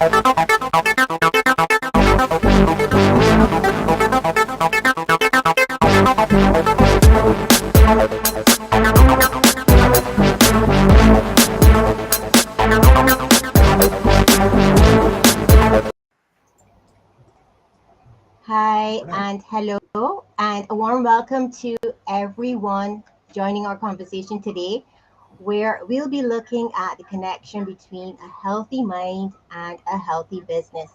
Hi and hello, and a warm welcome to everyone joining our conversation today, where we'll be looking at the connection between a healthy mind and a healthy business.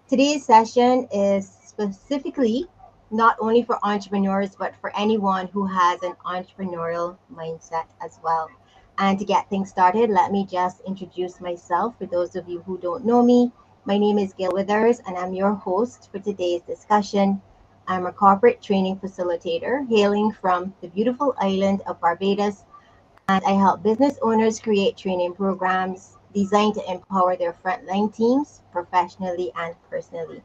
Today's session is specifically not only for entrepreneurs, but for anyone who has an entrepreneurial mindset as well. And to get things started, let me just introduce myself for those of you who don't know me. My name is Gail Withers, and I'm your host for today's discussion. I'm a corporate training facilitator hailing from the beautiful island of Barbados, and I help business owners create training programs designed to empower their frontline teams professionally and personally.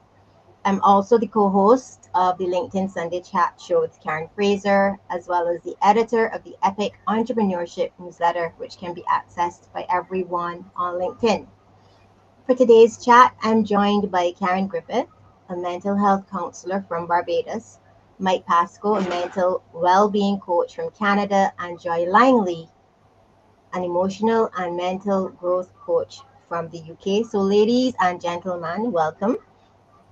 I'm also the co host of the LinkedIn Sunday Chat Show with Karen Fraser, as well as the editor of the Epic Entrepreneurship newsletter, which can be accessed by everyone on LinkedIn. For today's chat, I'm joined by Karen Griffith, a mental health counselor from Barbados, Mike Pasco, a mental well-being coach from Canada, and Joy Langley, an emotional and mental growth coach from the UK. So, ladies and gentlemen, welcome.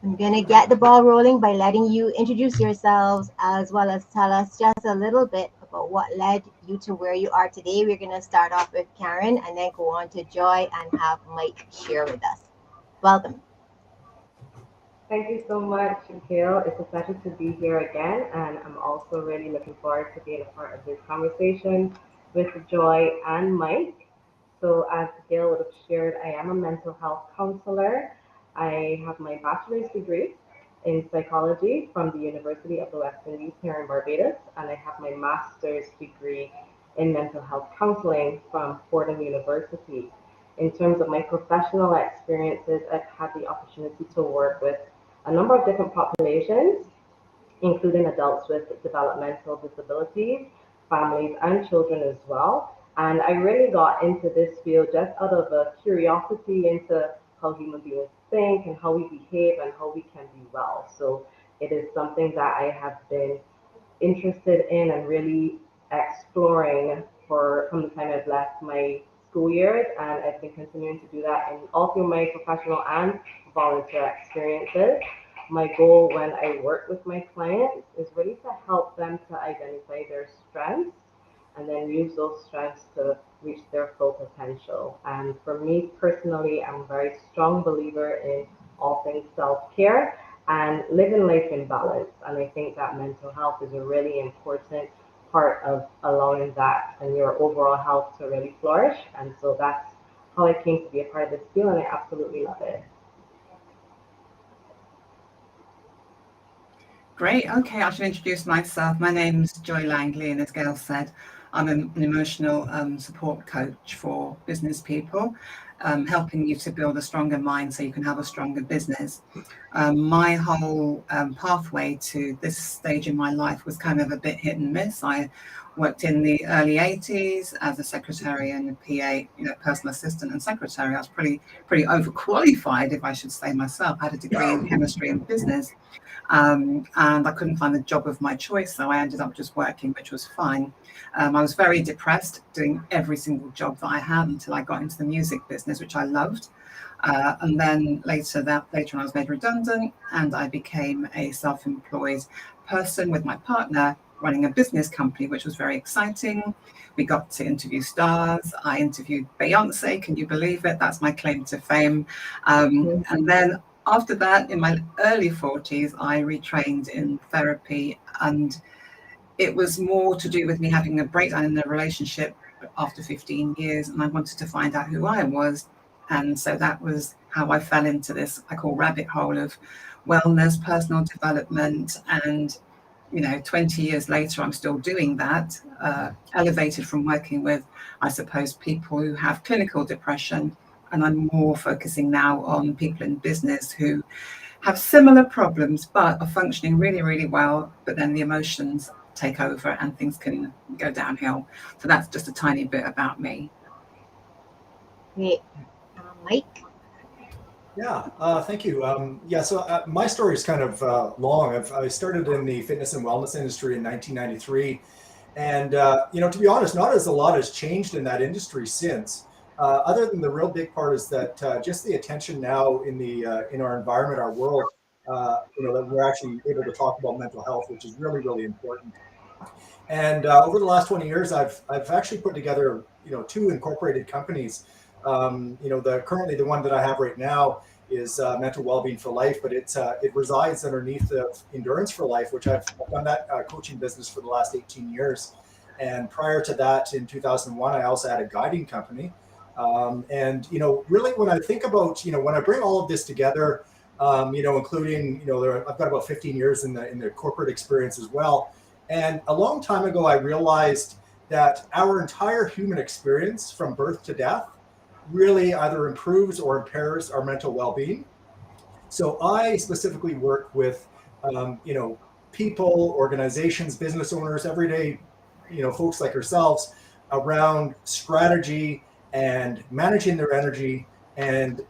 I'm going to get the ball rolling by letting you introduce yourselves as well as tell us just a little bit about what led you to where you are today. We're going to start off with Karen and then go on to Joy and have Mike share with us. Welcome. Thank you so much, Gail. It's a pleasure to be here again, and I'm also really looking forward to being a part of this conversation with Joy and Mike. So, as Gail would have shared, I am a mental health counselor. I have my bachelor's degree in psychology from the University of the West Indies here in Barbados, and I have my master's degree in mental health counseling from Fordham University. In terms of my professional experiences, I've had the opportunity to work with a number of different populations, including adults with developmental disabilities, families, and children as well. And I really got into this field just out of a curiosity into how human beings think and how we behave and how we can be well. So it is something that I have been interested in and really exploring for from the time I've left my school years, and I've been continuing to do that in all through my professional and volunteer experiences. My goal when I work with my clients is really to help them to identify their strengths and then use those strengths to reach their full potential. And for me personally, I'm a very strong believer in all things self-care and living life in balance. And I think that mental health is a really important part of allowing that and your overall health to really flourish. And so that's how I came to be a part of this field, and I absolutely love it. Great. Okay, I should introduce myself. My name's Joy Langley, and as Gail said, I'm an emotional support coach for business people, helping you to build a stronger mind so you can have a stronger business. My whole pathway to this stage in my life was kind of a bit hit and miss. I worked in the early 80s as a secretary and a PA, personal assistant and secretary. I was pretty overqualified, if I should say myself. I had a degree in chemistry and business. And I couldn't find a job of my choice, so I ended up just working, which was fine. I was very depressed doing every single job that I had until I got into the music business, which I loved. And then later on, I was made redundant, and I became a self-employed person with my partner running a business company, which was very exciting. We got to interview stars. I interviewed Beyonce. Can you believe it? That's my claim to fame. And then after that, in my early 40s, I retrained in therapy, and it was more to do with me having a breakdown in the relationship after 15 years, and I wanted to find out who I was. And so that was how I fell into this, I call rabbit hole of wellness, personal development. And, 20 years later, I'm still doing that, elevated from working with, I suppose, people who have clinical depression. And I'm more focusing now on people in business who have similar problems, but are functioning really, really well. But then the emotions take over and things can go downhill. So that's just a tiny bit about me. Great. Mike? Yeah, thank you. So my story is kind of long. I started in the fitness and wellness industry in 1993, and to be honest, not as a lot has changed in that industry since. Other than the real big part is that just the attention now in our environment, our world, that we're actually able to talk about mental health, which is really really important. And over the last 20 years, I've actually put together two incorporated companies. The currently the one that I have right now is Mental Wellbeing for Life, but it resides underneath the Endurance for Life, which I've done that coaching business for the last 18 years. And prior to that, in 2001, I also had a guiding company. And really, when I think about when I bring all of this together, including I've got about 15 years in the corporate experience as well. And a long time ago, I realized that our entire human experience from birth to death really either improves or impairs our mental well-being. So I specifically work with, people, organizations, business owners, everyday, folks like ourselves around strategy and managing their energy. And,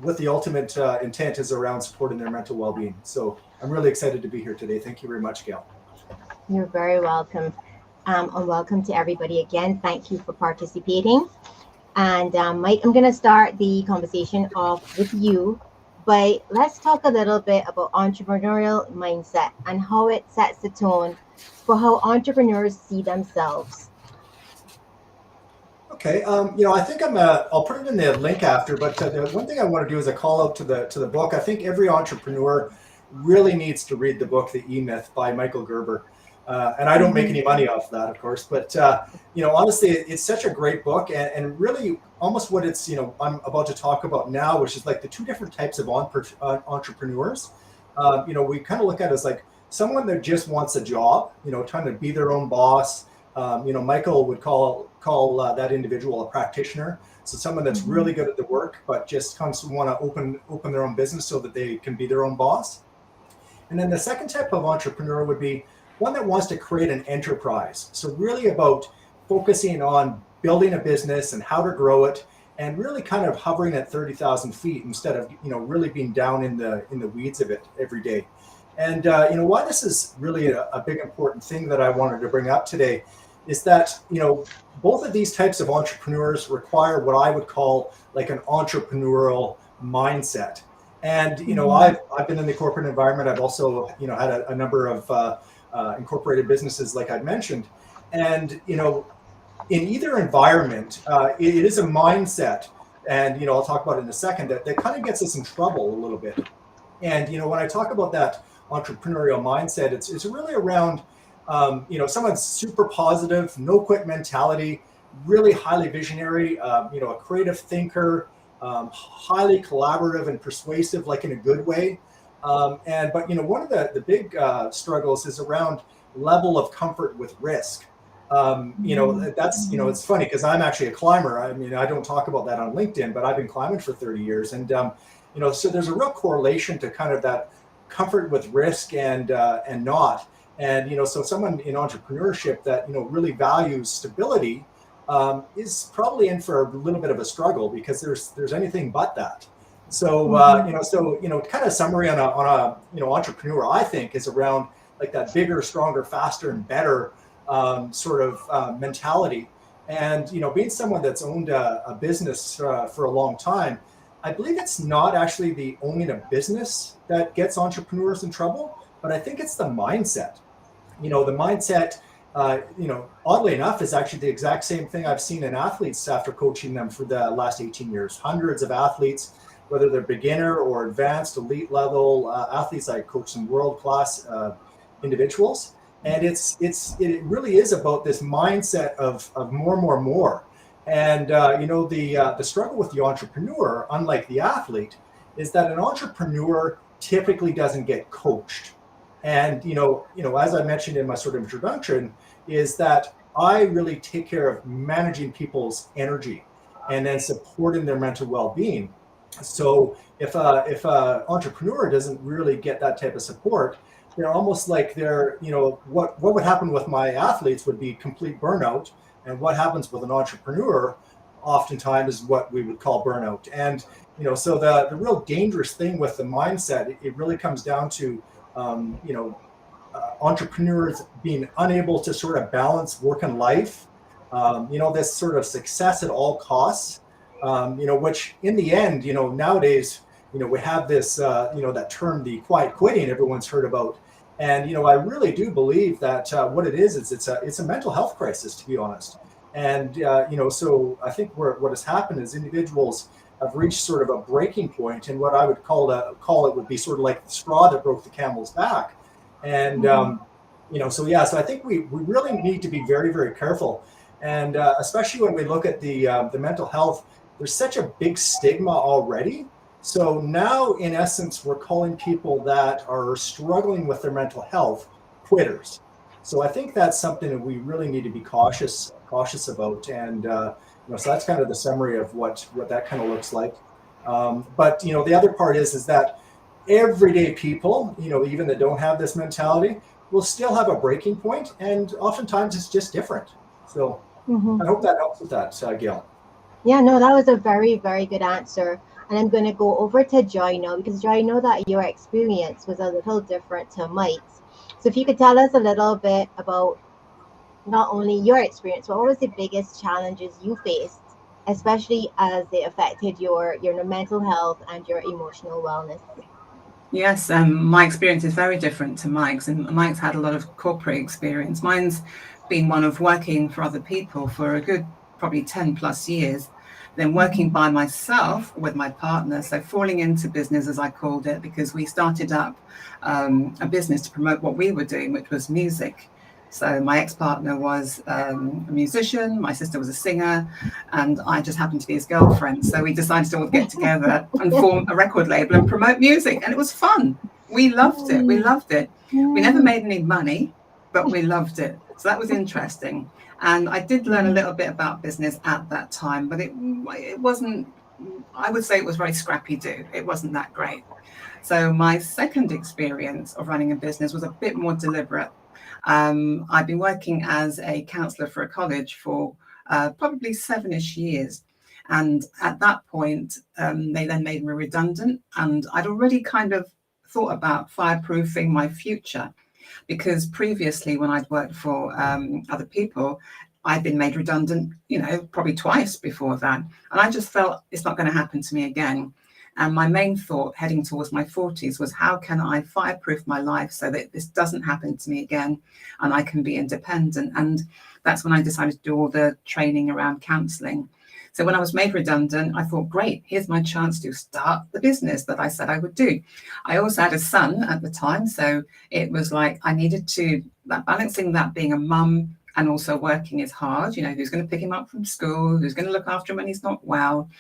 what the ultimate intent is around supporting their mental well-being. So I'm really excited to be here today. Thank you very much, Gail. You're very welcome. And welcome to everybody again. Thank you for participating. And Mike, I'm going to start the conversation off with you. But let's talk a little bit about entrepreneurial mindset and how it sets the tone for how entrepreneurs see themselves. Okay, I think I'll put it in the link after, but the one thing I want to do is a call out to the book. I think every entrepreneur really needs to read the book, The E-Myth by Michael Gerber. And I don't make any money off that, of course, but honestly, it's such a great book, and really almost what it's I'm about to talk about now, which is like the two different types of entrepreneurs. We kind of look at it as like someone that just wants a job, trying to be their own boss. Michael would call that individual a practitioner. So someone that's really good at the work, but just constantly want to open their own business so that they can be their own boss. And then the second type of entrepreneur would be one that wants to create an enterprise. So really about focusing on building a business and how to grow it, and really kind of hovering at 30,000 feet instead of really being down in the weeds of it every day. And why this is really a big important thing that I wanted to bring up today is that both of these types of entrepreneurs require what I would call like an entrepreneurial mindset. And I've been in the corporate environment. I've also had a number of incorporated businesses, like I mentioned, and in either environment, it is a mindset, and I'll talk about it in a second, that kind of gets us in trouble a little bit. And when I talk about that entrepreneurial mindset, it's really around someone's super positive, no quit mentality, really highly visionary, a creative thinker, highly collaborative and persuasive, like in a good way. But one of the big struggles is around level of comfort with risk. That's it's funny because I'm actually a climber. I mean, I don't talk about that on LinkedIn, but I've been climbing for 30 years, and so there's a real correlation to kind of that comfort with risk and not. And so someone in entrepreneurship that really values stability is probably in for a little bit of a struggle, because there's anything but that. So kind of summary on a entrepreneur, I think, is around like that bigger, stronger, faster, and better sort of mentality. And being someone that's owned a business for a long time, I believe it's not actually the owning a business that gets entrepreneurs in trouble, but I think it's the mindset. The mindset, oddly enough, is actually the exact same thing I've seen in athletes after coaching them for the last 18 years. Hundreds of athletes, whether they're beginner or advanced, elite level athletes. I coach some world-class individuals. And it really is about this mindset of more. And the struggle with the entrepreneur, unlike the athlete, is that an entrepreneur typically doesn't get coached. And as I mentioned in my sort of introduction, is that I really take care of managing people's energy and then supporting their mental well-being. So if a entrepreneur doesn't really get that type of support, they're almost like what would happen with my athletes would be complete burnout. And what happens with an entrepreneur oftentimes is what we would call burnout. And So the real dangerous thing with the mindset, it really comes down to, um, you know, entrepreneurs being unable to sort of balance work and life, this sort of success at all costs, which in the end, nowadays, we have this, that term, the quiet quitting, everyone's heard about. And, I really do believe that what it is it's a mental health crisis, to be honest. And, so I think what has happened is individuals have reached sort of a breaking point, and what I would call it would be sort of like the straw that broke the camel's back. And, so I think we really need to be very, very careful. And especially when we look at the mental health, there's such a big stigma already. So now, in essence, we're calling people that are struggling with their mental health quitters. So I think that's something that we really need to be cautious about. And so that's kind of the summary of what that kind of looks like. But the other part is that everyday people, even that don't have this mentality, will still have a breaking point, and oftentimes it's just different. So Mm-hmm. I hope that helps with that, Gail. Yeah, no, that was a very, very good answer. And I'm going to go over to Joy now, because Joy, I know that your experience was a little different to Mike's. So if you could tell us a little bit about not only your experience, but what was the biggest challenges you faced, especially as they affected your mental health and your emotional wellness? Yes, my experience is very different to Mike's, and Mike's had a lot of corporate experience. Mine's been one of working for other people for a good probably 10 plus years, then working by myself with my partner. So falling into business, as I called it, because we started up a business to promote what we were doing, which was music. So my ex-partner was a musician, my sister was a singer, and I just happened to be his girlfriend. So we decided to all get together and form a record label and promote music. And it was fun. We loved it. We loved it. We never made any money, but we loved it. So that was interesting. And I did learn a little bit about business at that time, but it wasn't, I would say it was very scrappy do. It wasn't that great. So my second experience of running a business was a bit more deliberate. I've been working as a counsellor for a college for probably 7-ish years. And at that point, they then made me redundant. And I'd already kind of thought about fireproofing my future, because previously when I'd worked for other people, I'd been made redundant, probably twice before that. And I just felt it's not going to happen to me again. And my main thought heading towards my 40s was, how can I fireproof my life so that this doesn't happen to me again and I can be independent? And that's when I decided to do all the training around counselling. So when I was made redundant, I thought, great, here's my chance to start the business that I said I would do. I also had a son at the time, so it was like I needed to, balancing that being a mum and also working is hard. Who's going to pick him up from school? Who's going to look after him when he's not well?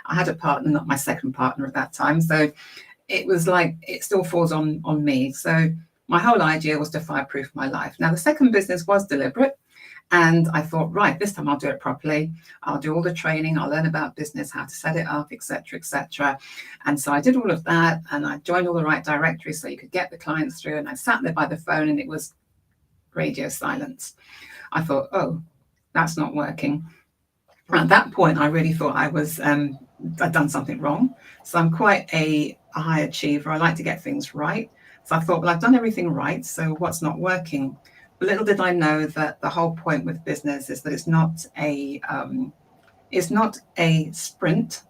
I had a partner, not my second partner at that time. So it was like, it still falls on me. So my whole idea was to fireproof my life. Now, the second business was deliberate. And I thought, right, this time I'll do it properly. I'll do all the training. I'll learn about business, how to set it up, etc., etc. And so I did all of that, and I joined all the right directories so you could get the clients through. And I sat there by the phone, and it was radio silence. I thought, oh, that's not working. At that point, I really thought I'd done something wrong. So I'm quite a high achiever. I like to get things right. So I thought, well, I've done everything right. So what's not working? But little did I know that the whole point with business is that it's not a sprint,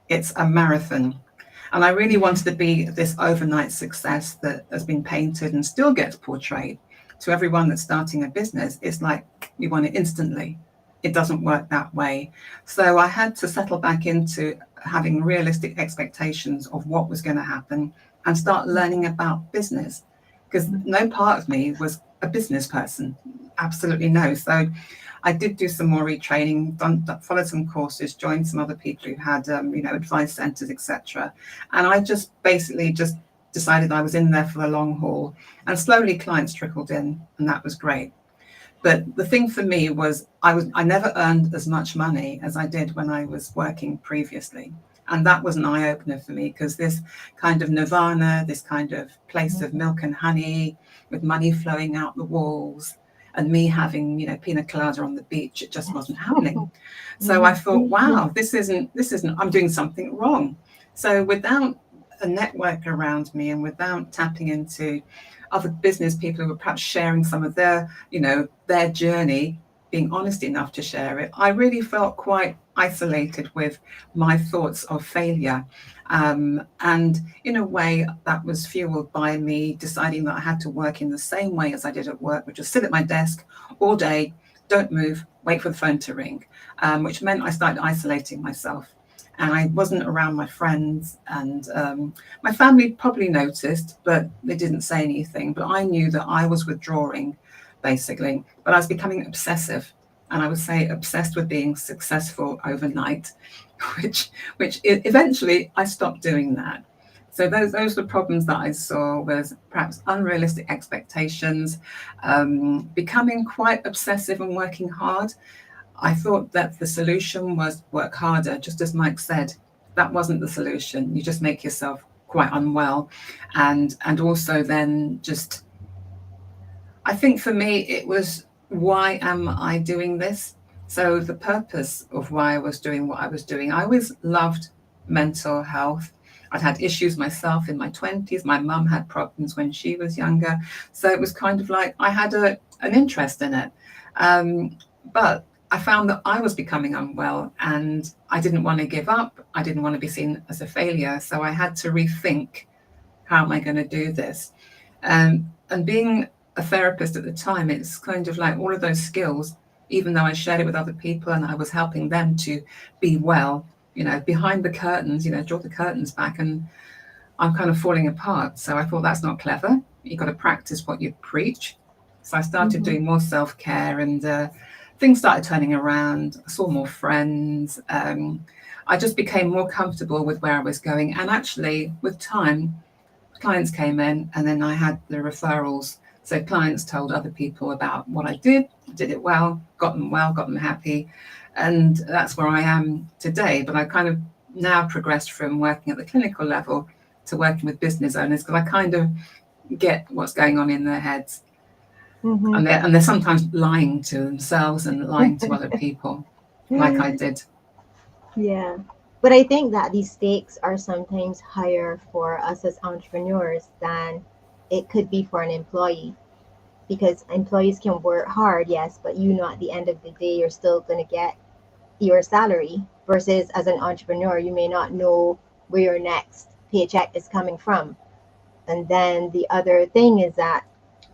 it's a marathon. And I really wanted to be this overnight success that has been painted and still gets portrayed to everyone that's starting a business. It's like you want it instantly. It doesn't work that way. So I had to settle back into having realistic expectations of what was going to happen and start learning about business, because no part of me was a business person. Absolutely no. So I did do some more retraining, followed some courses, joined some other people who had, advice centres, etc. And I just basically just decided I was in there for the long haul, and slowly clients trickled in, and that was great. But the thing for me was I never earned as much money as I did when I was working previously. And that was an eye-opener for me, because this kind of nirvana, this kind of place of milk and honey with money flowing out the walls, and me having, pina colada on the beach, it just wasn't happening. So I thought, wow, this isn't, I'm doing something wrong. So without a network around me and without tapping into other business people who were perhaps sharing some of their, their journey, being honest enough to share it, I really felt quite isolated with my thoughts of failure. And in a way, that was fueled by me deciding that I had to work in the same way as I did at work, which was sit at my desk all day, don't move, wait for the phone to ring, which meant I started isolating myself. And I wasn't around my friends, and my family probably noticed, but they didn't say anything. But I knew that I was withdrawing, basically. But I was becoming obsessive, and I would say obsessed with being successful overnight, which eventually I stopped doing that. So those were problems that I saw, was perhaps unrealistic expectations, becoming quite obsessive and working hard. I thought that the solution was work harder, just as Mike said. That wasn't the solution. You just make yourself quite unwell, and also then just, I think for me it was, why am I doing this? So the purpose of why I was doing what I was doing. I always loved mental health. I'd had issues myself in my 20s. My mum had problems when she was younger. So it was kind of like I had an interest in it. But I found that I was becoming unwell and I didn't want to give up. I didn't want to be seen as a failure. So I had to rethink, how am I going to do this? And being a therapist at the time, it's kind of like all of those skills, even though I shared it with other people and I was helping them to be well, behind the curtains, draw the curtains back, and I'm kind of falling apart. So I thought, that's not clever. You've got to practice what you preach. So I started Mm-hmm. doing more self-care, and things started turning around. I saw more friends. I just became more comfortable with where I was going. And actually, with time, clients came in, and then I had the referrals. So clients told other people about what I did it well, got them happy. And that's where I am today. But I kind of now progressed from working at the clinical level to working with business owners, because I kind of get what's going on in their heads. Mm-hmm. And they're sometimes lying to themselves and lying to other people, like I did. Yeah. But I think that these stakes are sometimes higher for us as entrepreneurs than it could be for an employee, because employees can work hard, yes, but you know, at the end of the day, you're still going to get your salary, versus as an entrepreneur, you may not know where your next paycheck is coming from. And then the other thing is that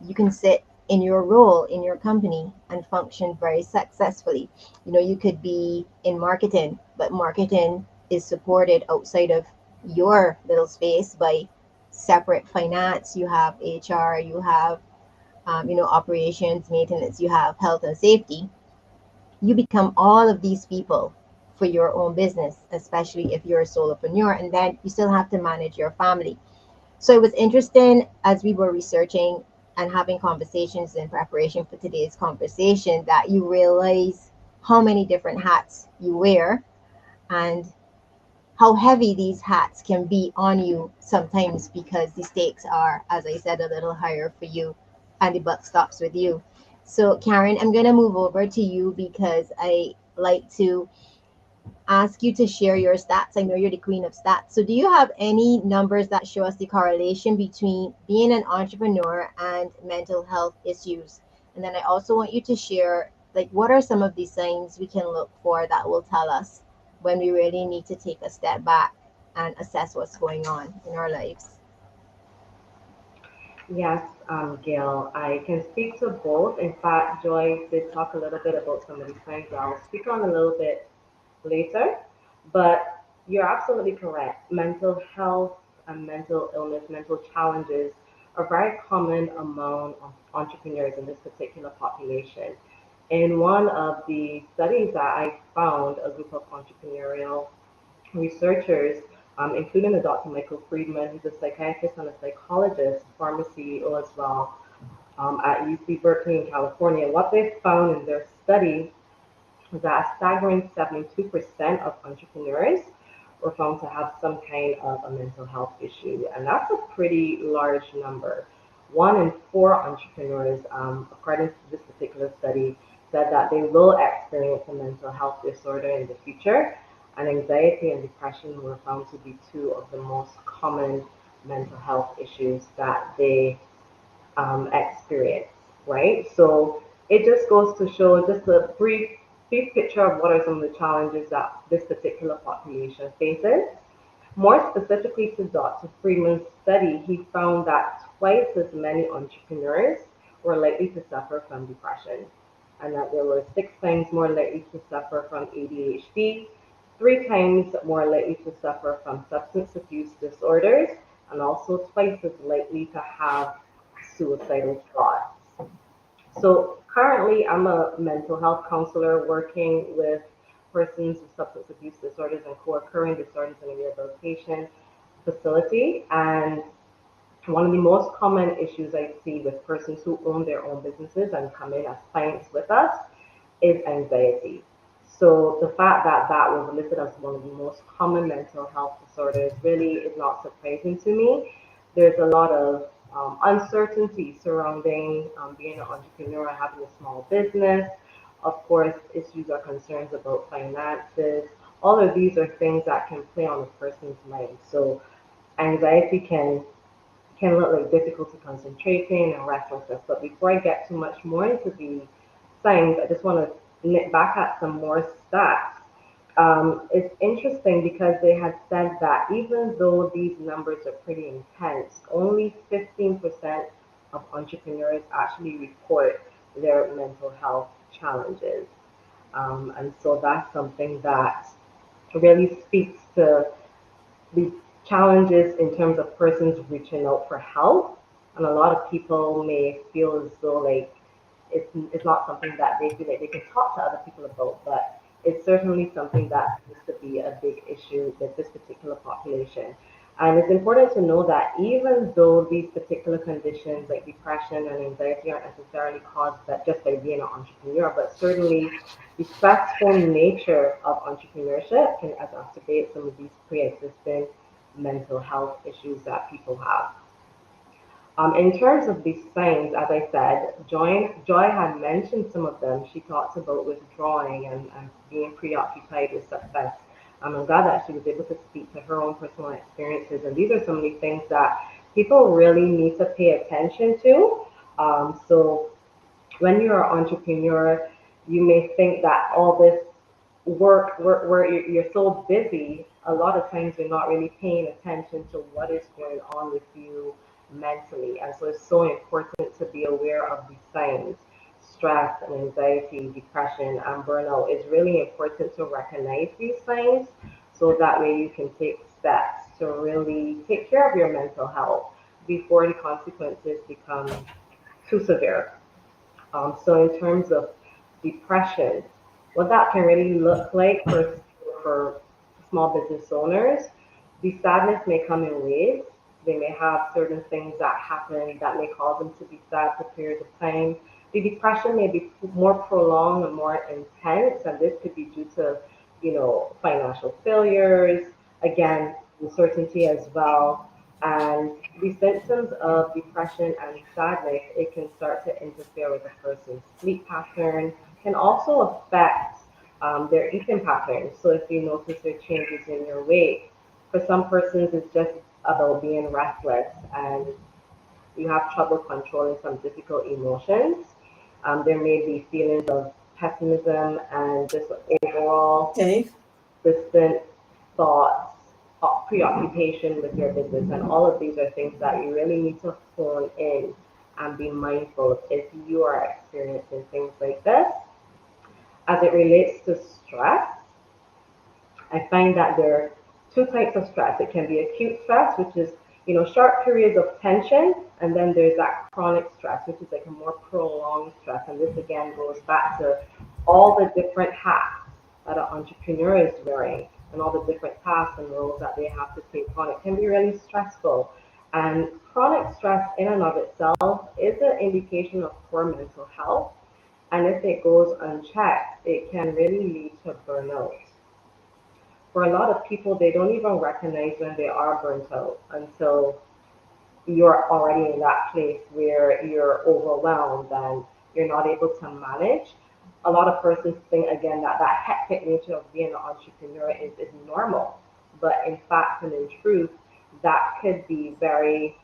you can sit in your role in your company and function very successfully. You could be in marketing, but marketing is supported outside of your little space by separate finance. You have HR, you have operations, maintenance, you have health and safety. You become all of these people for your own business, especially if you're a solopreneur, and then you still have to manage your family. So it was interesting as we were researching and having conversations in preparation for today's conversation, that you realize how many different hats you wear, and how heavy these hats can be on you sometimes, because the stakes are, as I said, a little higher for you, and the buck stops with you. So, Karen, I'm going to move over to you because I like to ask you to share your stats. I know you're the queen of stats. So, do you have any numbers that show us the correlation between being an entrepreneur and mental health issues? And then I also want you to share, like, what are some of the signs we can look for that will tell us when we really need to take a step back and assess what's going on in our lives? Yes, Gail, I can speak to both. In fact, Joy did talk a little bit about some of these things. I'll speak on a little bit later, but you're absolutely correct. Mental health and mental illness, mental challenges are very common among entrepreneurs in this particular population. In one of the studies that I found, a group of entrepreneurial researchers, including the Dr. Michael Friedman, who's a psychiatrist and a psychologist, former CEO as well, at UC Berkeley in California. What they found in their study was that a staggering 72% of entrepreneurs were found to have some kind of a mental health issue, and that's a pretty large number. One in four entrepreneurs, according to this particular study, said that they will experience a mental health disorder in the future. And anxiety and depression were found to be two of the most common mental health issues that they experience, right? So it just goes to show just a brief picture of what are some of the challenges that this particular population faces. More specifically to Dr. Freeman's study, he found that twice as many entrepreneurs were likely to suffer from depression, and that they were 6 times more likely to suffer from ADHD, 3 times more likely to suffer from substance abuse disorders, and also twice as likely to have suicidal thoughts. So currently, I'm a mental health counselor working with persons with substance abuse disorders and co-occurring disorders in a rehabilitation facility. And one of the most common issues I see with persons who own their own businesses and come in as clients with us is anxiety. So the fact that that was listed as one of the most common mental health disorders really is not surprising to me. There's a lot of uncertainty surrounding being an entrepreneur and having a small business. Of course, issues or concerns about finances. All of these are things that can play on a person's mind. So anxiety can look like difficulty concentrating and restlessness. But before I get too much more into the signs, I just want to nip back at some more stats. It's interesting because they had said that even though these numbers are pretty intense, only 15% of entrepreneurs actually report their mental health challenges. And so that's something that really speaks to the challenges in terms of persons reaching out for help. And a lot of people may feel as though like it's not something that they feel like they can talk to other people about, but it's certainly something that needs to be a big issue with this particular population. And it's important to know that even though these particular conditions like depression and anxiety aren't necessarily caused that just by being an entrepreneur, but certainly the stressful nature of entrepreneurship can exacerbate some of these pre-existing mental health issues that people have. In terms of these signs, as I said, Joy had mentioned some of them. She talked about withdrawing and being preoccupied with success. I'm glad that she was able to speak to her own personal experiences. And these are some of the things that people really need to pay attention to. So when you're an entrepreneur, you may think that all this work where you're so busy, a lot of times you're not really paying attention to what is going on with you mentally. And so it's so important to be aware of these signs. Stress and anxiety, depression, and burnout. It's really important to recognize these signs so that way you can take steps to really take care of your mental health before the consequences become too severe. So in terms of depression, what that can really look like for small business owners, the sadness may come in waves. They may have certain things that happen that may cause them to be sad for periods of time. The depression may be more prolonged and more intense, and this could be due to, financial failures, again, uncertainty as well. And the symptoms of depression and sadness, it can start to interfere with a person's sleep pattern, can also affect their eating patterns. So if you notice there changes in your weight, for some persons it's just about being restless and you have trouble controlling some difficult emotions. There may be feelings of pessimism and just overall Dave? distant thoughts, preoccupation with your business, and all of these are things that you really need to hone in and be mindful of if you are experiencing things like this. As it relates to stress, I find that there are two types of stress. It can be acute stress, which is short periods of tension, and then there's that chronic stress, which is like a more prolonged stress. And this again goes back to all the different hats that an entrepreneur is wearing and all the different tasks and roles that they have to take on. It can be really stressful. And chronic stress in and of itself is an indication of poor mental health. And if it goes unchecked, it can really lead to burnout. For a lot of people, they don't even recognize when they are burnt out until you're already in that place where you're overwhelmed and you're not able to manage. a lot of persons think again that that hectic nature of being an entrepreneur is normal, but in fact and in truth, that could be very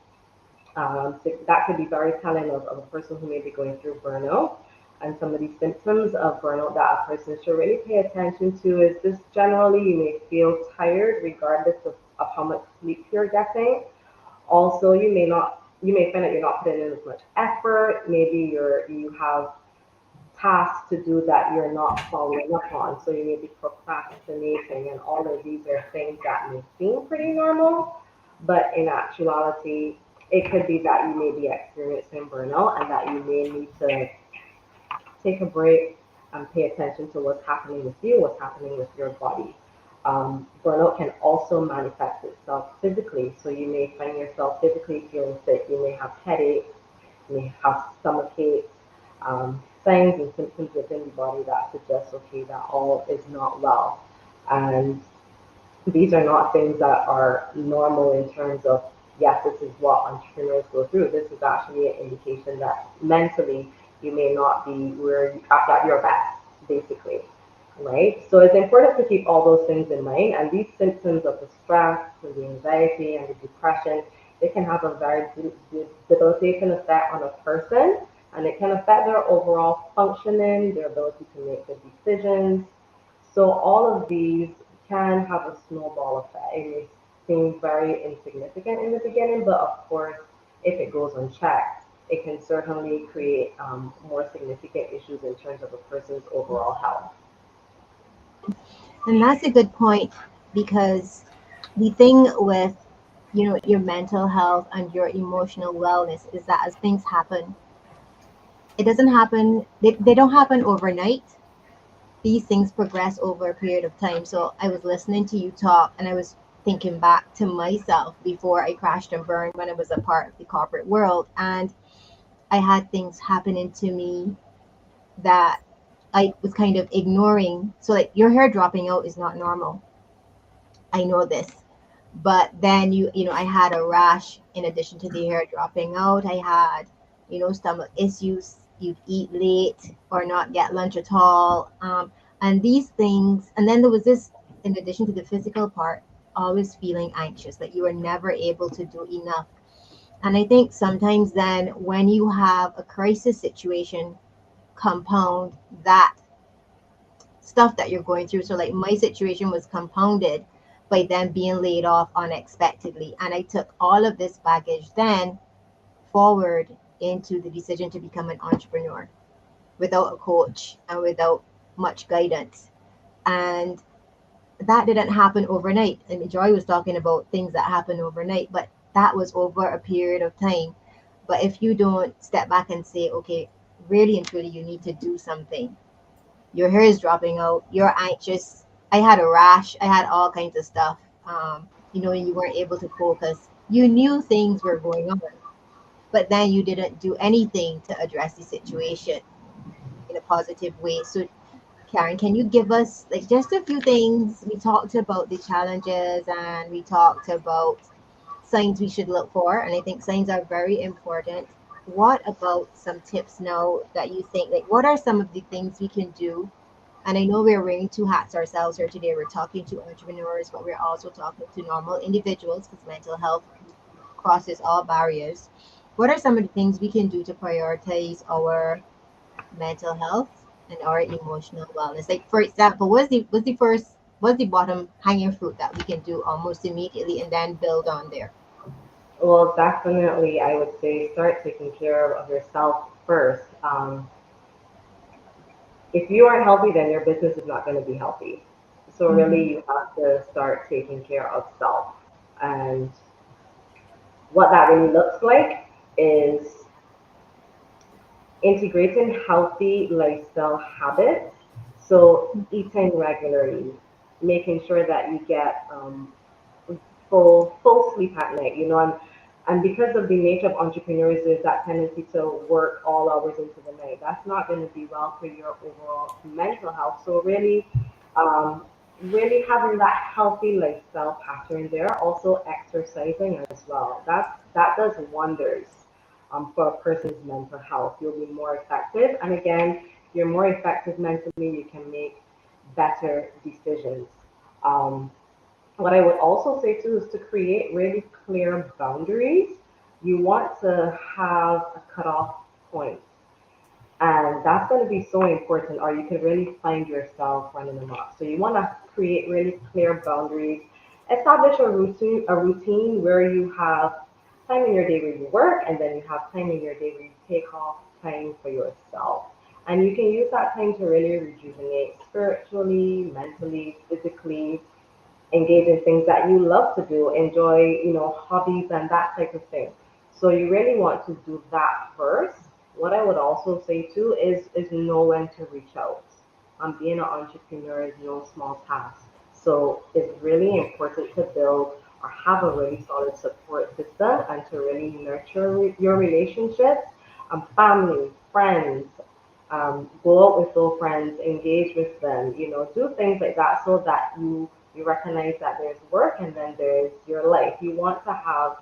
that could be very telling of a person who may be going through burnout. And some of these symptoms of burnout that a person should really pay attention to is just generally you may feel tired regardless of how much sleep you're getting. Also, you may find that you're not putting in as much effort. Maybe you have tasks to do that you're not following up on. So you may be procrastinating, and all of these are things that may seem pretty normal, but in actuality, it could be that you may be experiencing burnout and that you may need to take a break and pay attention to what's happening with you, what's happening with your body. Burnout can also manifest itself physically. So you may find yourself physically feeling sick. You may have headaches, you may have stomach aches, signs and symptoms within the body that suggest, okay, that all is not well. And these are not things that are normal in terms of, yes, this is what entrepreneurs go through. This is actually an indication that mentally you may not be where at your best, basically, right? So it's important to keep all those things in mind. And these symptoms of the stress, and the anxiety, and the depression, they can have a very debilitating effect on a person, and it can affect their overall functioning, their ability to make good decisions. So all of these can have a snowball effect. It may seem very insignificant in the beginning, but of course, if it goes unchecked, it can certainly create more significant issues in terms of a person's overall health. And that's a good point because the thing with your mental health and your emotional wellness is that as things happen, it doesn't happen they don't happen overnight. These things progress over a period of time. So I was listening to you talk and I was thinking back to myself before I crashed and burned when I was a part of the corporate world, and I had things happening to me that I was kind of ignoring. So like your hair dropping out is not normal. I know this. But then I had a rash in addition to the hair dropping out. I had, stomach issues. You'd eat late or not get lunch at all. And these things, and then there was this, in addition to the physical part, always feeling anxious, that you were never able to do enough. And I think sometimes then when you have a crisis situation compound that stuff that you're going through. So like my situation was compounded by them being laid off unexpectedly. And I took all of this baggage then forward into the decision to become an entrepreneur without a coach and without much guidance. And that didn't happen overnight. I mean, Joy was talking about things that happen overnight, but that was over a period of time. But if you don't step back and say, okay, really and truly, you need to do something, your hair is dropping out, you're anxious. I had a rash, I had all kinds of stuff. And you weren't able to focus. You knew things were going on, but then you didn't do anything to address the situation in a positive way. So, Karen, can you give us like just a few things? We talked about the challenges and we talked about signs we should look for, and I think signs are very important. What about some tips now that you think, like, what are some of the things we can do? And I know we're wearing two hats ourselves here today. We're talking to entrepreneurs, but we're also talking to normal individuals because mental health crosses all barriers. What are some of the things we can do to prioritize our mental health and our emotional wellness? Like, for example, what's the bottom hanging fruit that we can do almost immediately and then build on there? Well, definitely, I would say start taking care of yourself first. If you aren't healthy, then your business is not going to be healthy. So Mm-hmm. really, you have to start taking care of self. And what that really looks like is integrating healthy lifestyle habits. So eating regularly, making sure that you get full sleep at night, and because of the nature of entrepreneurs, there's that tendency to work all hours into the night. That's not going to be well for your overall mental health. So um, really having that healthy lifestyle pattern there, also exercising as well. That does wonders for a person's mental health. You'll be more effective, and again, you're more effective mentally, you can make better decisions. Um, what I would also say too is to create really clear boundaries. You want to have a cutoff point, and that's going to be so important, or you could really find yourself running amok. So you want to create really clear boundaries, establish a routine where you have time in your day where you work, and then you have time in your day where you take off time for yourself. And you can use that time to really rejuvenate spiritually, mentally, physically, engage in things that you love to do, enjoy, hobbies and that type of thing. So you really want to do that first. What I would also say too is know when to reach out. Being an entrepreneur is no small task. So it's really important to build or have a really solid support system and to really nurture your relationships, family, friends, go out with those friends, engage with them, do things like that so that you recognize that there's work and then there's your life. You want to have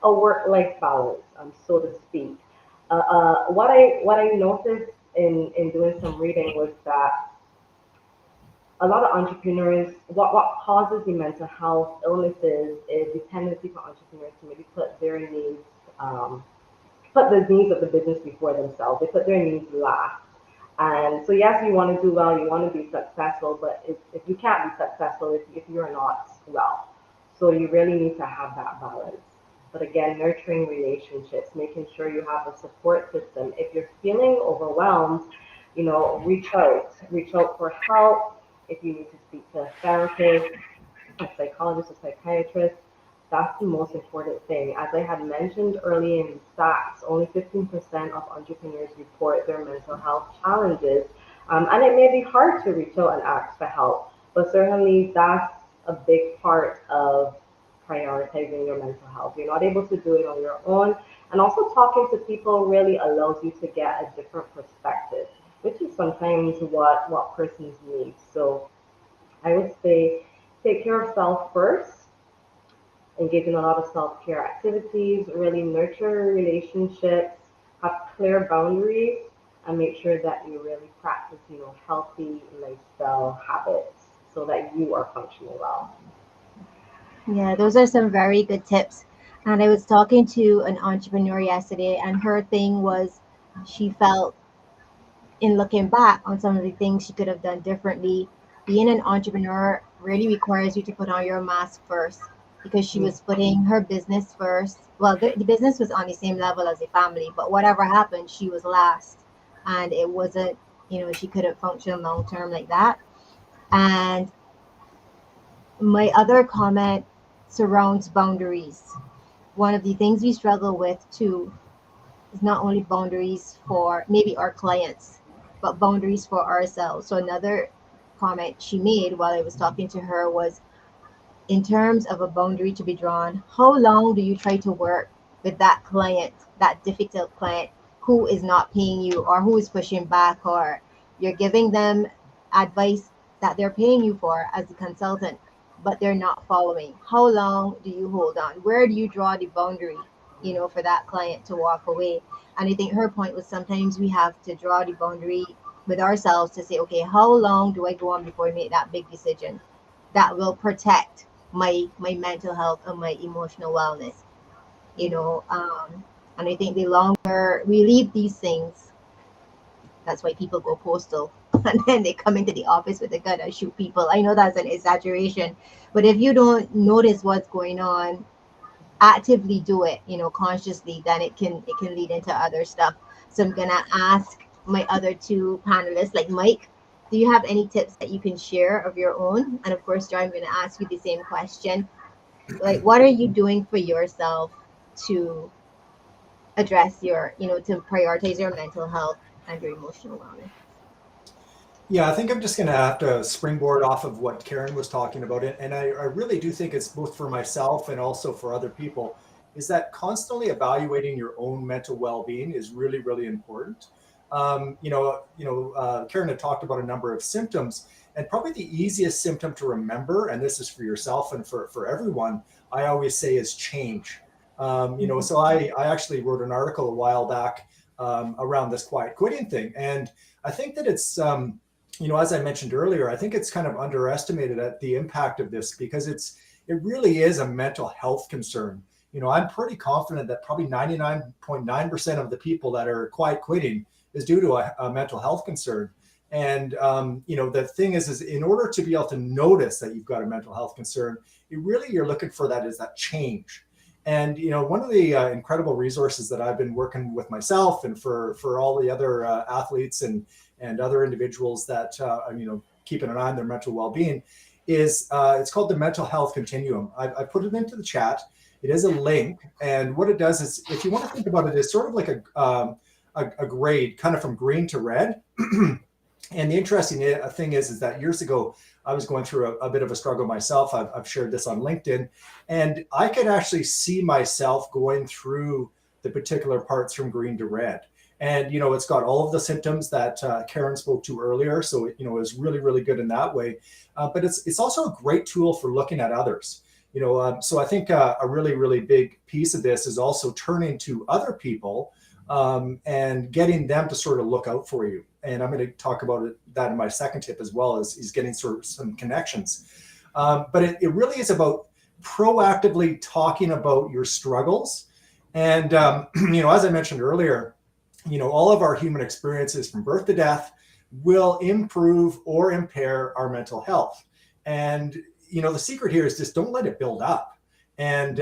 a work-life balance, so to speak. What I noticed in doing some reading was that a lot of entrepreneurs, what causes the mental health illnesses is the tendency for entrepreneurs to maybe um, put the needs of the business before themselves. They put their needs last. And so, yes, you want to do well, you want to be successful, but if you can't be successful if you're not well. So, you really need to have that balance. But again, nurturing relationships, making sure you have a support system. If you're feeling overwhelmed, reach out for help. If you need to speak to a therapist, a psychologist, a psychiatrist, that's the most important thing. As I had mentioned earlier in the stats, only 15% of entrepreneurs report their mental health challenges. And it may be hard to reach out and ask for help, but certainly that's a big part of prioritizing your mental health. You're not able to do it on your own. And also, talking to people really allows you to get a different perspective, which is sometimes what persons need. So I would say take care of self first, engage in a lot of self-care activities, really nurture relationships, have clear boundaries, and make sure that you really practice, healthy lifestyle habits so that you are functioning well. Yeah, those are some very good tips. And I was talking to an entrepreneur yesterday, and her thing was she felt, in looking back on some of the things she could have done differently, being an entrepreneur really requires you to put on your mask first, because she Mm. was putting her business first. Well, the business was on the same level as the family, but whatever happened, she was last. And it wasn't, she couldn't function long term like that. And my other comment surrounds boundaries. One of the things we struggle with too is not only boundaries for maybe our clients, but boundaries for ourselves. So another comment she made while I was talking to her was, in terms of a boundary to be drawn, how long do you try to work with that client, that difficult client who is not paying you or who is pushing back, or you're giving them advice that they're paying you for as a consultant, but they're not following? How long do you hold on? Where do you draw the boundary, for that client to walk away? And I think her point was sometimes we have to draw the boundary with ourselves to say, okay, how long do I go on before I make that big decision that will protect my mental health and my emotional wellness, you know. And I think the longer we leave these things, that's why people go postal and then they come into the office with a gun and shoot people. I know that's an exaggeration, but if you don't notice what's going on, actively do it, consciously, then it can lead into other stuff. So I'm gonna ask my other two panelists, like Mike, do you have any tips that you can share of your own? And of course, Joy, I'm gonna ask you the same question. Like, what are you doing for yourself to address to prioritize your mental health and your emotional wellness? Yeah, I think I'm just going to have to springboard off of what Karen was talking about. And I really do think it's both for myself and also for other people, is that constantly evaluating your own mental well-being is really, really important. Karen had talked about a number of symptoms, and probably the easiest symptom to remember, and this is for yourself and for everyone, I always say is change. Mhm. So I actually wrote an article a while back around this quiet quitting thing. And I think that it's, as I mentioned earlier, I think it's kind of underestimated at the impact of this, because it really is a mental health concern. I'm pretty confident that probably 99.9% of the people that are quiet quitting is due to a mental health concern. And, the thing is in order to be able to notice that you've got a mental health concern, you're looking for that change. And, one of the incredible resources that I've been working with myself and for all the other athletes and other individuals that, keeping an eye on their mental well-being is it's called the Mental Health Continuum. I put it into the chat. It is a link. And what it does is, if you want to think about it, it's sort of like a grade kind of from green to red. And the interesting thing is that years ago, I was going through a bit of a struggle myself. I've shared this on LinkedIn, and I could actually see myself going through the particular parts from green to red. And, it's got all of the symptoms that Karen spoke to earlier. So, it was really, really good in that way. But it's also a great tool for looking at others. So I think a really, really big piece of this is also turning to other people and getting them to sort of look out for you. And I'm going to talk about that in my second tip as well, is getting sort of some connections. But it really is about proactively talking about your struggles. And, as I mentioned earlier, all of our human experiences from birth to death will improve or impair our mental health. And, the secret here is just don't let it build up. And,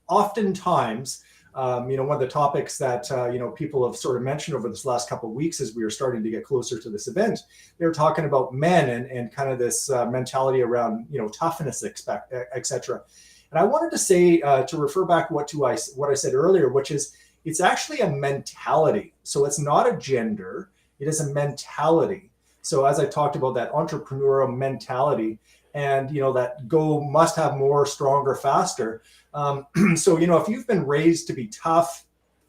oftentimes, one of the topics that, people have sort of mentioned over this last couple of weeks as we are starting to get closer to this event, they're talking about men and kind of this mentality around, toughness, et cetera. And I wanted to say, to refer back what I said earlier, which is it's actually a mentality. So it's not a gender, it is a mentality. So as I talked about that entrepreneurial mentality and, that must have more, stronger, faster. So, if you've been raised to be tough,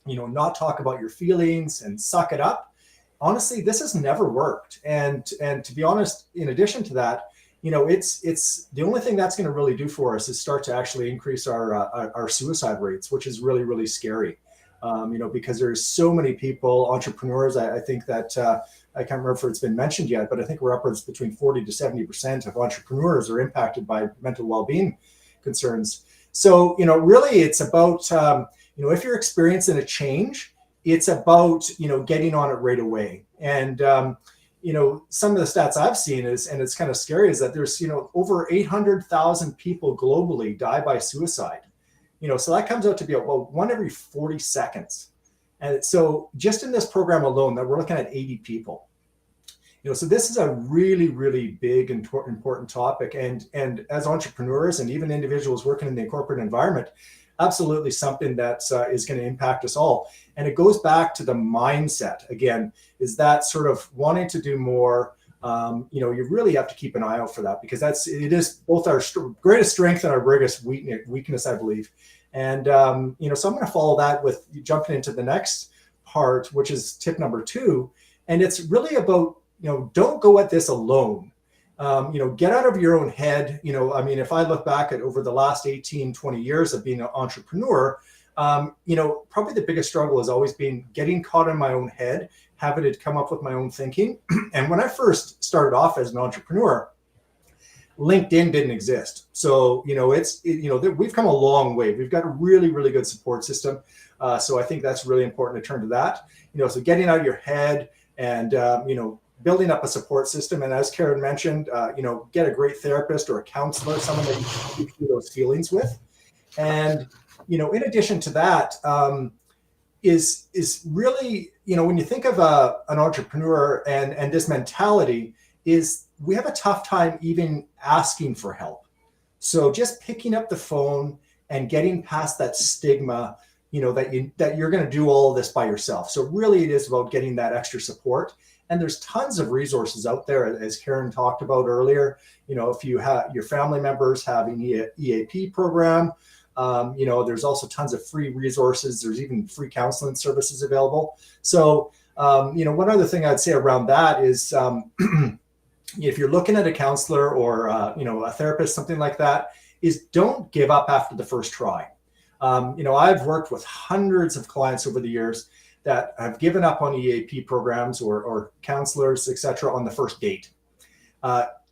not talk about your feelings and suck it up, honestly, this has never worked. And to be honest, in addition to that, it's the only thing that's going to really do for us is start to actually increase our suicide rates, which is really, really scary. Because there's so many people, entrepreneurs, I think that I can't remember if it's been mentioned yet, but I think we're upwards between 40 to 70% of entrepreneurs are impacted by mental well-being concerns. So, really it's about, if you're experiencing a change, it's about, getting on it right away. And, some of the stats I've seen and it's kind of scary, is that there's, over 800,000 people globally die by suicide. So that comes out to be about 1 every 40 seconds. And so just in this program alone, that we're looking at 80 people. So this is a really, really big and important topic. And as entrepreneurs and even individuals working in the corporate environment, absolutely something that is going to impact us all. And it goes back to the mindset again, is that sort of wanting to do more. You really have to keep an eye out for that, because it is both our greatest strength and our greatest weakness, I believe. And, so I'm going to follow that with jumping into the next part, which is tip number 2. And it's really about, don't go at this alone. Get out of your own head. If I look back at over the last 18, 20 years of being an entrepreneur, probably the biggest struggle has always been getting caught in my own head, having to come up with my own thinking. And when I first started off as an entrepreneur, LinkedIn didn't exist. So, we've come a long way. We've got a really, really good support system. So I think that's really important to turn to that, so getting out of your head and, building up a support system. And as Karen mentioned, get a great therapist or a counselor, someone that you can speak through those feelings with. And, in addition to that, is really, when you think of an entrepreneur and this mentality, is we have a tough time even asking for help. So just picking up the phone and getting past that stigma, that you're going to do all of this by yourself. So really it is about getting that extra support. And there's tons of resources out there, as Karen talked about earlier. If you have your family members have an EAP program, there's also tons of free resources. There's even free counseling services available. So, one other thing I'd say around that is, if you're looking at a counselor or, a therapist, something like that, is don't give up after the first try. I've worked with hundreds of clients over the years that have given up on EAP programs or counselors, etc., on the first date.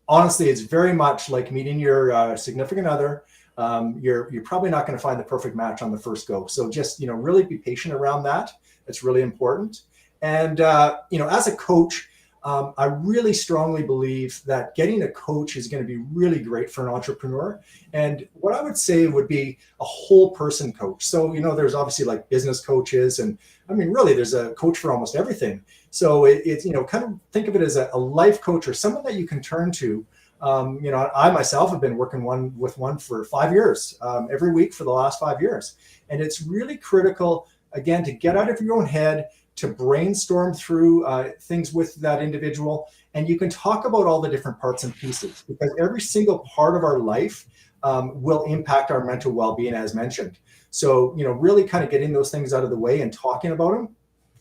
Honestly, it's very much like meeting your significant other. You're probably not going to find the perfect match on the first go. So just, really be patient around that. It's really important. And, as a coach, I really strongly believe that getting a coach is going to be really great for an entrepreneur. And what I would say would be a whole person coach. So, there's obviously like business coaches, and really there's a coach for almost everything. So it's, kind of think of it as a life coach or someone that you can turn to. I myself have been working with one for 5 years, every week for the last 5 years. And it's really critical, again, to get out of your own head, to brainstorm through things with that individual. And you can talk about all the different parts and pieces, because every single part of our life will impact our mental well-being, as mentioned. So, really kind of getting those things out of the way and talking about them.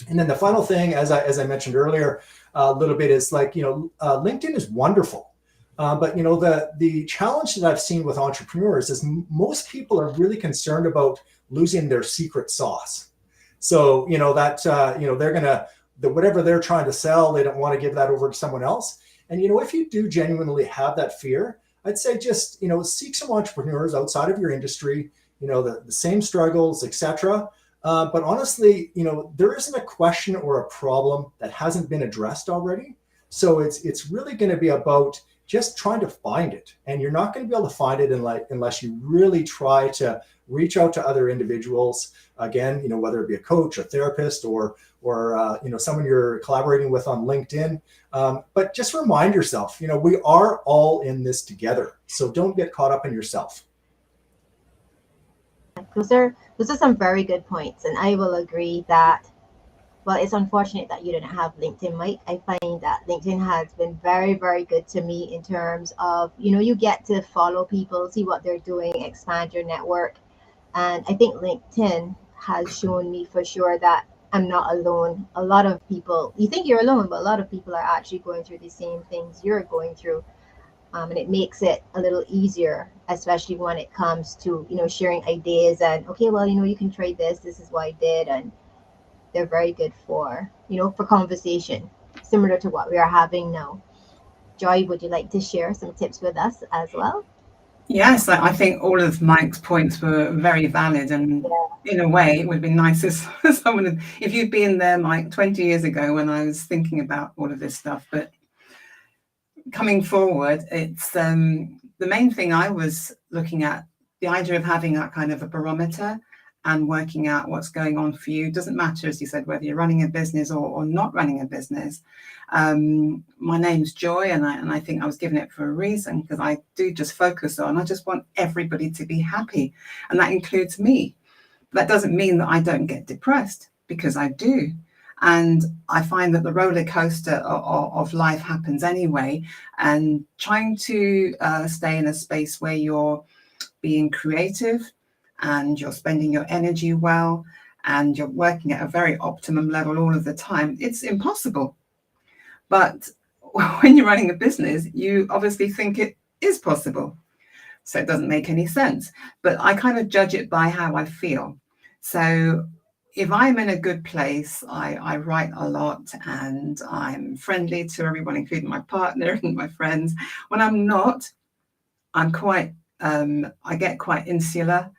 And then the final thing, as I mentioned earlier a little bit, is like, LinkedIn is wonderful. But the challenge that I've seen with entrepreneurs is most people are really concerned about losing their secret sauce. So they're gonna, whatever they're trying to sell, they don't want to give that over to someone else. And if you do genuinely have that fear, I'd say just seek some entrepreneurs outside of your industry, the same struggles, etc. But honestly, there isn't a question or a problem that hasn't been addressed already. So it's really going to be about just trying to find it. And you're not going to be able to find it unless you really try to reach out to other individuals. Again, whether it be a coach, a therapist, or someone you're collaborating with on LinkedIn. But just remind yourself, we are all in this together. So don't get caught up in yourself. Those are some very good points, and I will agree that, well, it's unfortunate that you didn't have LinkedIn, Mike. I find that LinkedIn has been very, very good to me in terms of, you get to follow people, see what they're doing, expand your network. And I think LinkedIn has shown me for sure that I'm not alone. A lot of people, you think you're alone, but a lot of people are actually going through the same things you're going through. And it makes it a little easier, especially when it comes to, sharing ideas and, okay, well, you can try this. This is what I did. And they're very good for, for conversation, similar to what we are having now. Joy, would you like to share some tips with us as well? Yes, I think all of Mike's points were very valid, and in a way, it would be nice if someone, if you'd been there, Mike, 20 years ago when I was thinking about all of this stuff. But coming forward, it's the main thing I was looking at, the idea of having that kind of a barometer and working out what's going on for you. Doesn't matter, as you said, whether you're running a business or not running a business. My name's Joy, and I think I was given it for a reason, because I do just focus on, I just want everybody to be happy, and that includes me. That doesn't mean that I don't get depressed, because I do. And I find that the roller coaster of life happens anyway, and trying to stay in a space where you're being creative and you're spending your energy well and you're working at a very optimum level all of the time, it's impossible. But when you're running a business, you obviously think it is possible. So it doesn't make any sense. But I kind of judge it by how I feel. So if I'm in a good place, I write a lot and I'm friendly to everyone, including my partner and my friends. When I'm not, I'm quite, I get quite insular,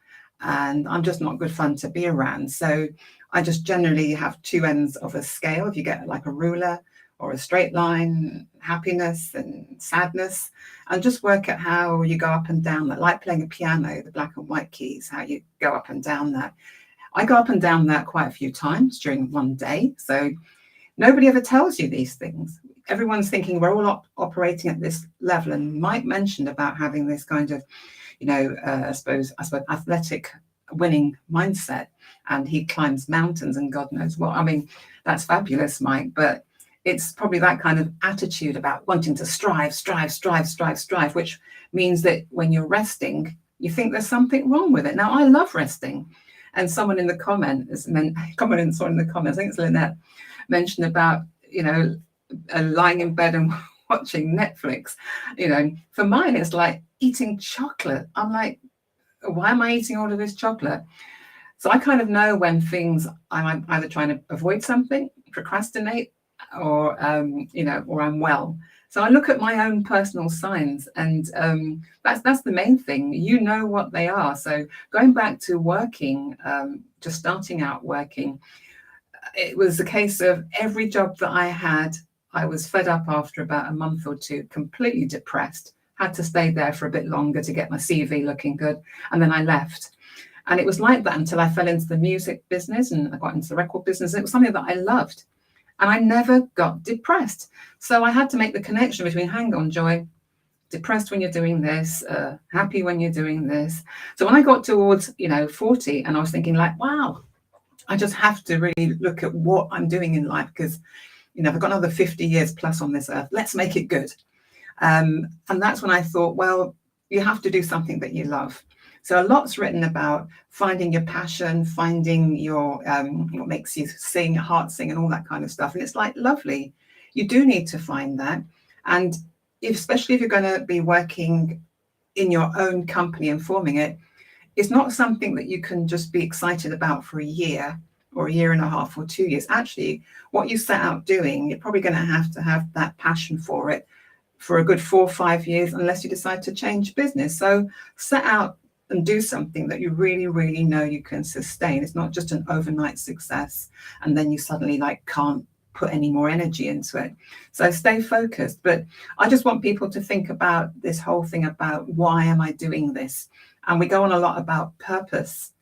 and I'm just not good fun to be around. So I just generally have two ends of a scale. If you get like a ruler or a straight line, happiness and sadness, and just work at how you go up and down that, like playing a piano, the black and white keys, how you go up and down that. I go up and down that quite a few times during one day. So nobody ever tells you these things. Everyone's thinking we're all operating at this level. And Mike mentioned about having this kind of, I suppose athletic winning mindset, and he climbs mountains and God knows what. I mean, that's fabulous, Mike, but it's probably that kind of attitude about wanting to strive, which means that when you're resting, you think there's something wrong with it. Now, I love resting. And someone in the comments, I think it's Lynette, mentioned about, lying in bed and watching Netflix. For mine, it's like eating chocolate. I'm like, why am I eating all of this chocolate? So I kind of know when things I'm either trying to avoid something, procrastinate, or or I'm well. So I look at my own personal signs, and that's the main thing. You know what they are. So going back to working, just starting out working, it was a case of every job that I had, I was fed up after about a month or two, completely depressed, had to stay there for a bit longer to get my CV looking good. And then I left. And it was like that until I fell into the music business and I got into the record business. It was something that I loved. And I never got depressed. So I had to make the connection between, hang on, Joy, depressed when you're doing this, happy when you're doing this. So when I got towards, 40, and I was thinking like, wow, I just have to really look at what I'm doing in life because, I've got another 50 years plus on this earth. Let's make it good. And that's when I thought, well, you have to do something that you love. So a lot's written about finding your passion, finding your what makes you sing, heart sing, and all that kind of stuff. And it's like lovely. You do need to find that. And especially if you're going to be working in your own company and forming it, it's not something that you can just be excited about for a year or a year and a half or 2 years. Actually, what you set out doing, you're probably going to have that passion for it for a good 4 or 5 years, unless you decide to change business. So set out and do something that you really, really know you can sustain. It's not just an overnight success and then you suddenly can't put any more energy into it. So stay focused. But I just want people to think about this whole thing about, why am I doing this? And we go on a lot about purpose.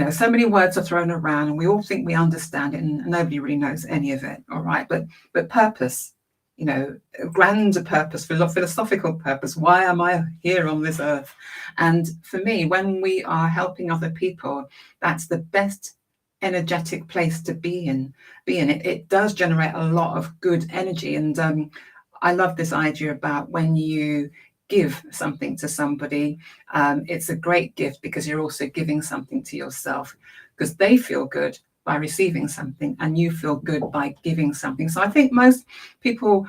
So many words are thrown around and we all think we understand it and nobody really knows any of it. All right. But purpose, a grand purpose, philosophical purpose. Why am I here on this earth? And for me, when we are helping other people, that's the best energetic place to be in. It does generate a lot of good energy. And I love this idea about when you give something to somebody, it's a great gift because you're also giving something to yourself, because they feel good by receiving something and you feel good by giving something. So I think most people,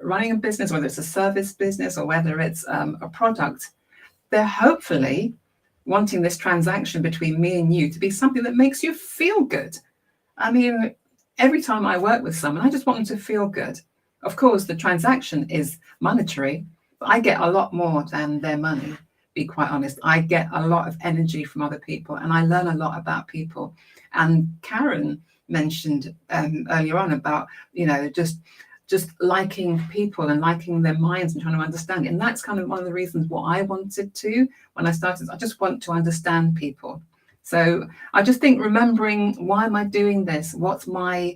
running a business, whether it's a service business or whether it's a product, they're hopefully wanting this transaction between me and you to be something that makes you feel good. I mean, every time I work with someone, I just want them to feel good. Of course, the transaction is monetary, but I get a lot more than their money, be quite honest. I get a lot of energy from other people and I learn a lot about people. And Karen mentioned earlier on about, just liking people and liking their minds and trying to understand it. And that's kind of one of the reasons what I wanted to, when I started, I just want to understand people. So I just think remembering, why am I doing this? What's my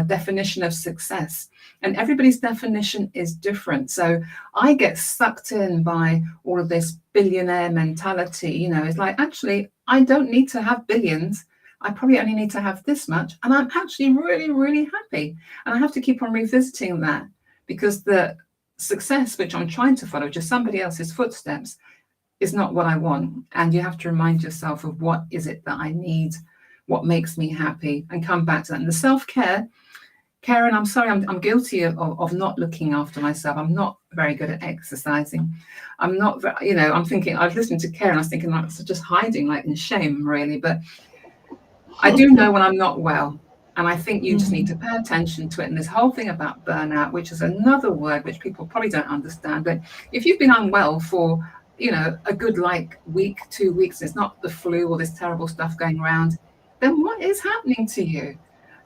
definition of success? And everybody's definition is different. So I get sucked in by all of this billionaire mentality. It's like, actually, I don't need to have billions. I probably only need to have this much. And I'm actually really, really happy. And I have to keep on revisiting that, because the success which I'm trying to follow, just somebody else's footsteps, is not what I want. And you have to remind yourself of, what is it that I need? What makes me happy? And come back to that. And the self-care, Karen, I'm sorry, I'm guilty of not looking after myself. I'm not very good at exercising. I'm not, I'm thinking, I was listening to Karen, I was thinking, like, it's just hiding, in shame, really. But I do know when I'm not well. And I think you just need to pay attention to it. And this whole thing about burnout, which is another word which people probably don't understand. But if you've been unwell for, a good week, 2 weeks, it's not the flu or this terrible stuff going around, then what is happening to you?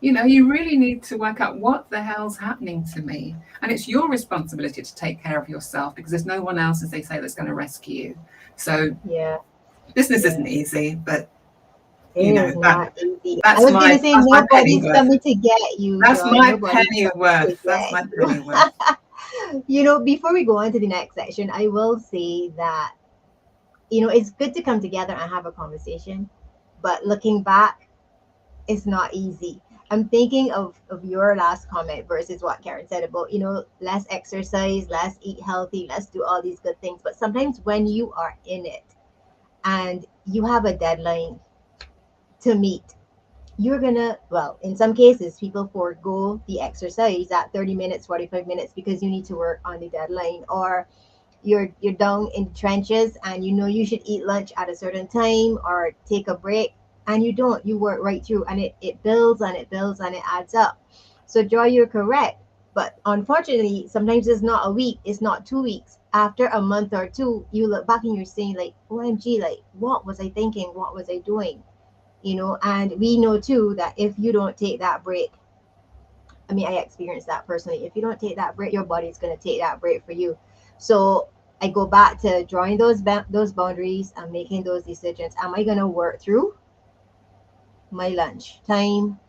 You really need to work out, what the hell's happening to me? And it's your responsibility to take care of yourself, because there's no one else, as they say, that's going to rescue you. So business isn't easy, but it is not easy. I that's was going to say, nobody's my coming to get you. That's Joy. my Nobody's penny coming worth. to That's get my you. penny worth. Before we go on to the next section, I will say that, it's good to come together and have a conversation, but looking back, it's not easy. I'm thinking of your last comment versus what Karen said about, less exercise, less eat healthy, let's do all these good things. But sometimes when you are in it and you have a deadline to meet, you're gonna, well, in some cases, people forego the exercise at 30 minutes, 45 minutes, because you need to work on the deadline, or you're down in the trenches and you should eat lunch at a certain time or take a break, and you don't. You work right through, and it builds and it builds and it adds up. So Joy, you're correct. But unfortunately, sometimes it's not a week, it's not 2 weeks. After a month or two, you look back and you're saying like, OMG, like what was I thinking? What was I doing? And we know too that if you don't take that break, I mean, I experienced that personally. If you don't take that break, your body's going to take that break for you. So I go back to drawing those boundaries and making those decisions. Am I going to work through my lunch time,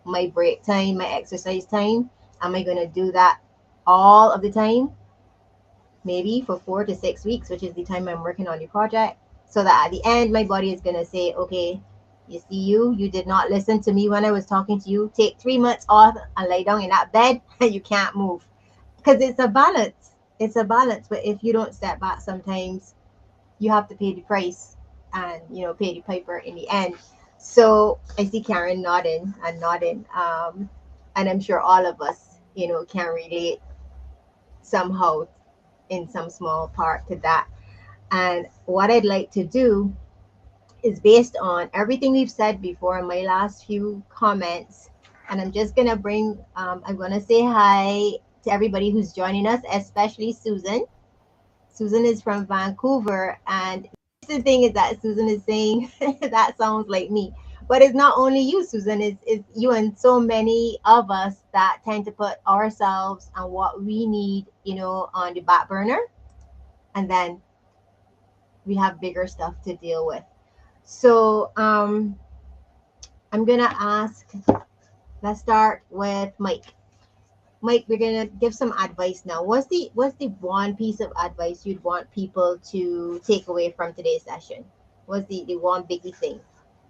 my break time, my exercise time? Am I going to do that all of the time? Maybe for 4 to 6 weeks, which is the time I'm working on the project, so that at the end, my body is going to say, okay, you see, you did not listen to me when I was talking to you. Take 3 months off and lie down in that bed and you can't move. Because it's a balance. It's a balance. But if you don't step back, sometimes you have to pay the price and, pay the piper in the end. So I see Karen nodding and nodding. And I'm sure all of us, can relate somehow in some small part to that. And what I'd like to do is based on everything we've said before in my last few comments. And I'm just going to I'm going to say hi to everybody who's joining us, especially Susan. Susan is from Vancouver. And the thing is that Susan is saying that sounds like me. But it's not only you, Susan, it's you and so many of us that tend to put ourselves and what we need, on the back burner. And then we have bigger stuff to deal with. So I'm gonna ask. Let's start with Mike. Mike, we're gonna give some advice now. What's the one piece of advice you'd want people to take away from today's session? What's the one biggie thing,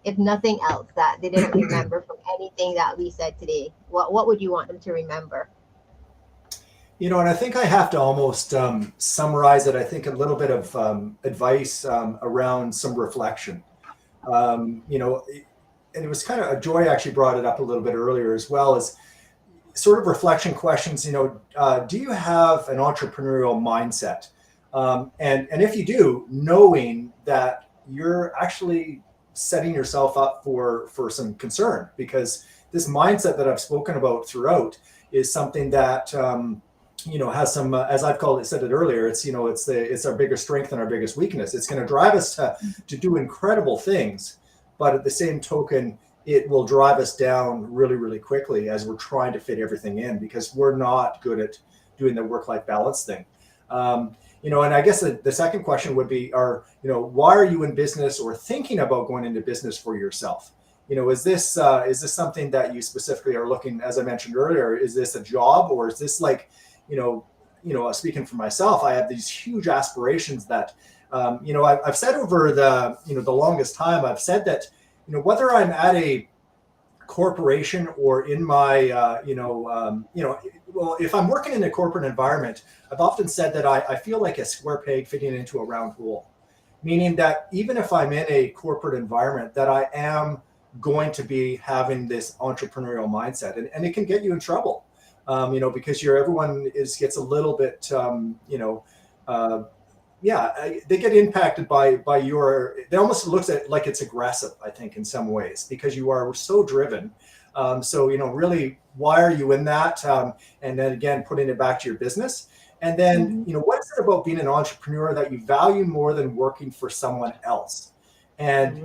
if nothing else, that they didn't remember from anything that we said today? What would you want them to remember? And I think I have to almost summarize it. I think a little bit of advice around some reflection. And it was kind of, Joy actually brought it up a little bit earlier as well, as sort of reflection questions. Do you have an entrepreneurial mindset? And if you do, knowing that you're actually setting yourself up for some concern, because this mindset that I've spoken about throughout is something that has some, as I've said it earlier, it's our biggest strength and our biggest weakness. It's going to drive us to do incredible things, but at the same token, it will drive us down really, really quickly as we're trying to fit everything in, because we're not good at doing the work-life balance thing. And I guess the second question would be, why are you in business or thinking about going into business for yourself? Is this something that you specifically are looking, as I mentioned earlier, is this a job, or is this like, speaking for myself, I have these huge aspirations that, I've said over the longest time, I've said that, whether I'm at a corporation or in my, well, if I'm working in a corporate environment, I've often said that I feel like a square peg fitting into a round hole, meaning that even if I'm in a corporate environment, that I am going to be having this entrepreneurial mindset, and it can get you in trouble, because everyone gets a little bit, they get impacted by it almost looks at like it's aggressive, I think, in some ways, because you are so driven. So, really, why are you in that? And then again, putting it back to your business. And then, what is it about being an entrepreneur that you value more than working for someone else? And,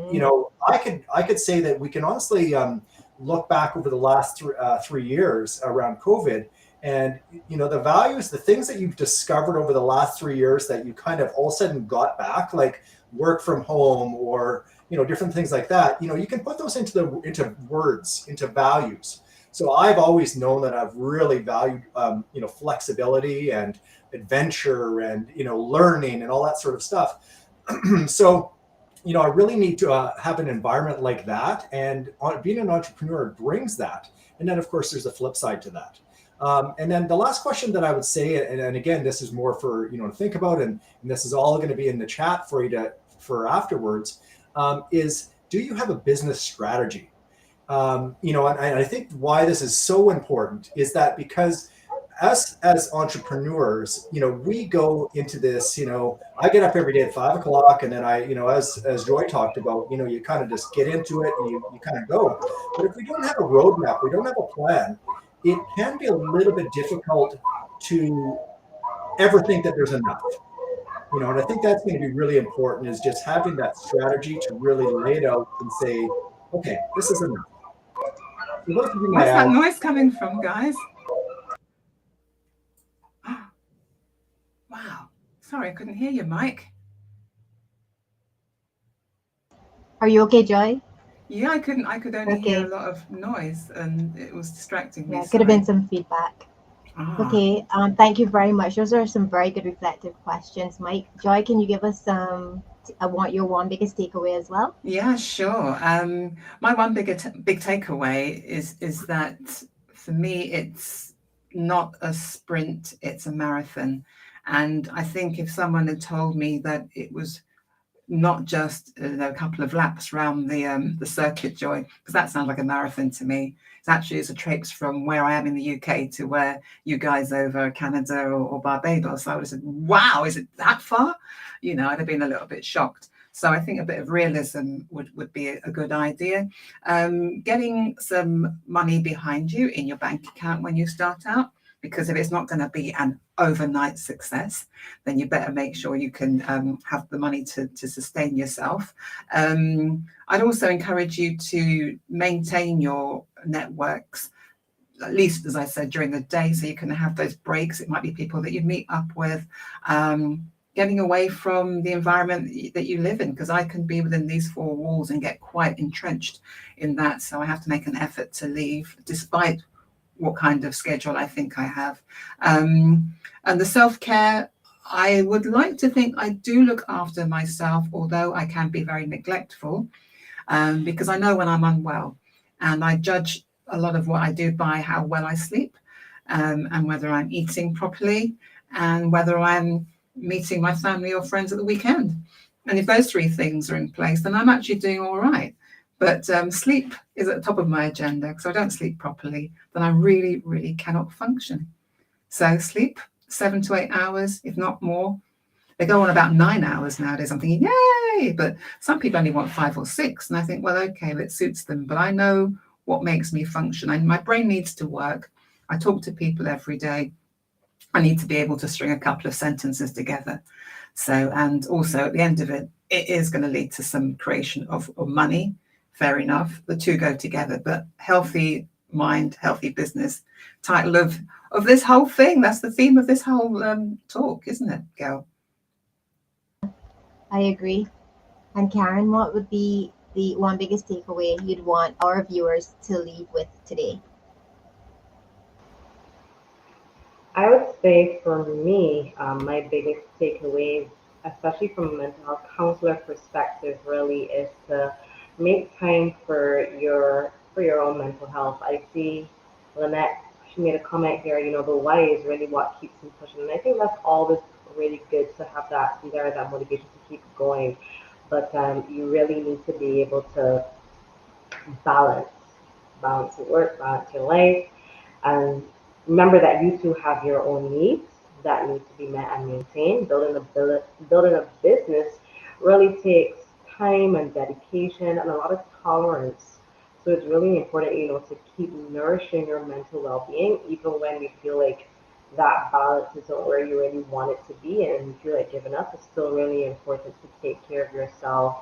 I could say that we can honestly look back over the last 3 years around COVID. And, the values, the things that you've discovered over the last 3 years that you kind of all of a sudden got back, like work from home or, different things like that, you can put those into words, into values. So I've always known that I've really valued, flexibility and adventure and, learning and all that sort of stuff. So, I really need to have an environment like that. And being an entrepreneur brings that. And then, of course, there's a flip side to that. And then the last question that I would say, and again, this is more for, to think about, and this is all going to be in the chat for you for afterwards, is, do you have a business strategy? And I think why this is so important is that because us as entrepreneurs, we go into this, I get up every day at 5 o'clock, and then as Joy talked about, you kind of just get into it and you kind of go. But if we don't have a roadmap, we don't have a plan, it can be a little bit difficult to ever think that there's enough. And I think that's going to be really important, is just having that strategy to really lay it out and say, okay, this is enough. So those would be my Where's that ads. noise coming from, guys? Wow. Sorry, I couldn't hear you, Mike. Are you okay, Joy? Yeah, I couldn't. I could only hear a Okay. lot of noise, and it was distracting me. Yeah, it could have been Sorry. some feedback. Ah, Okay, thank you very much. Those are some very good reflective questions. Mike, Joy, can you give us I want your one biggest takeaway as well? yeah, sure. My one big takeaway is that for me, it's not a sprint; it's a marathon. And I think if someone had told me that it was not just a couple of laps around the circuit, Joy, because that sounds like a marathon to me. It's a traipse from where I am in the UK to where you guys over Canada or Barbados. I would have said, wow, is it that far? I'd have been a little bit shocked. So I think a bit of realism would be a good idea. Getting some money behind you in your bank account when you start out, because if it's not going to be an overnight success, then you better make sure you can have the money to sustain yourself. I'd also encourage you to maintain your networks, at least, as I said, during the day, so you can have those breaks. It might be people that you meet up with, getting away from the environment that you live in, because I can be within these four walls and get quite entrenched in that. So I have to make an effort to leave, despite what kind of schedule I think I have. And the self-care, I would like to think I do look after myself, although I can be very neglectful, because I know when I'm unwell, and I judge a lot of what I do by how well I sleep, and whether I'm eating properly, and whether I'm meeting my family or friends at the weekend. And if those three things are in place, then I'm actually doing all right. But sleep is at the top of my agenda, because if I don't sleep properly, then I really, really cannot function. So sleep 7 to 8 hours, if not more. They go on about 9 hours nowadays. I'm thinking, yay! But some people only want 5 or 6. And I think, well, okay, that suits them. But I know what makes me function. And my brain needs to work. I talk to people every day. I need to be able to string a couple of sentences together. So, and also at the end of it, it is going to lead to some creation of money. Fair enough. The two go together. But healthy mind, healthy business, title of this whole thing. That's the theme of this whole talk, isn't it, Gail? I agree. And Karen, what would be the one biggest takeaway you'd want our viewers to leave with today? I would say for me, my biggest takeaway, especially from a mental health counselor perspective, really is to make time for your own mental health. I see Lynette, she made a comment here, the why is really what keeps me pushing. And I think that's always really good to have that be there, that motivation to keep going. But you really need to be able to balance, balance your work, balance your life, and remember that you too have your own needs that need to be met and maintained. Building a business really takes time and dedication and a lot of tolerance. So it's really important, to keep nourishing your mental well-being, even when you feel like that balance isn't where you really want it to be, and you feel like giving up. It's still really important to take care of yourself,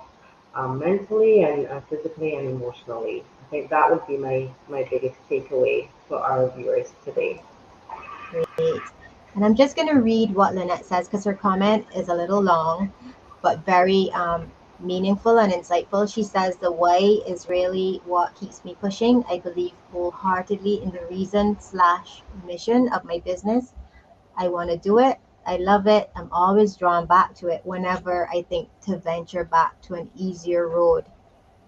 mentally and physically and emotionally. I think that would be my biggest takeaway for our viewers today. Great. And I'm just going to read what Lynette says because her comment is a little long, but very meaningful and insightful. She says, the why is really what keeps me pushing. I believe wholeheartedly in the reason slash mission of my business. I want to do it. I love it. I'm always drawn back to it whenever I think to venture back to an easier road.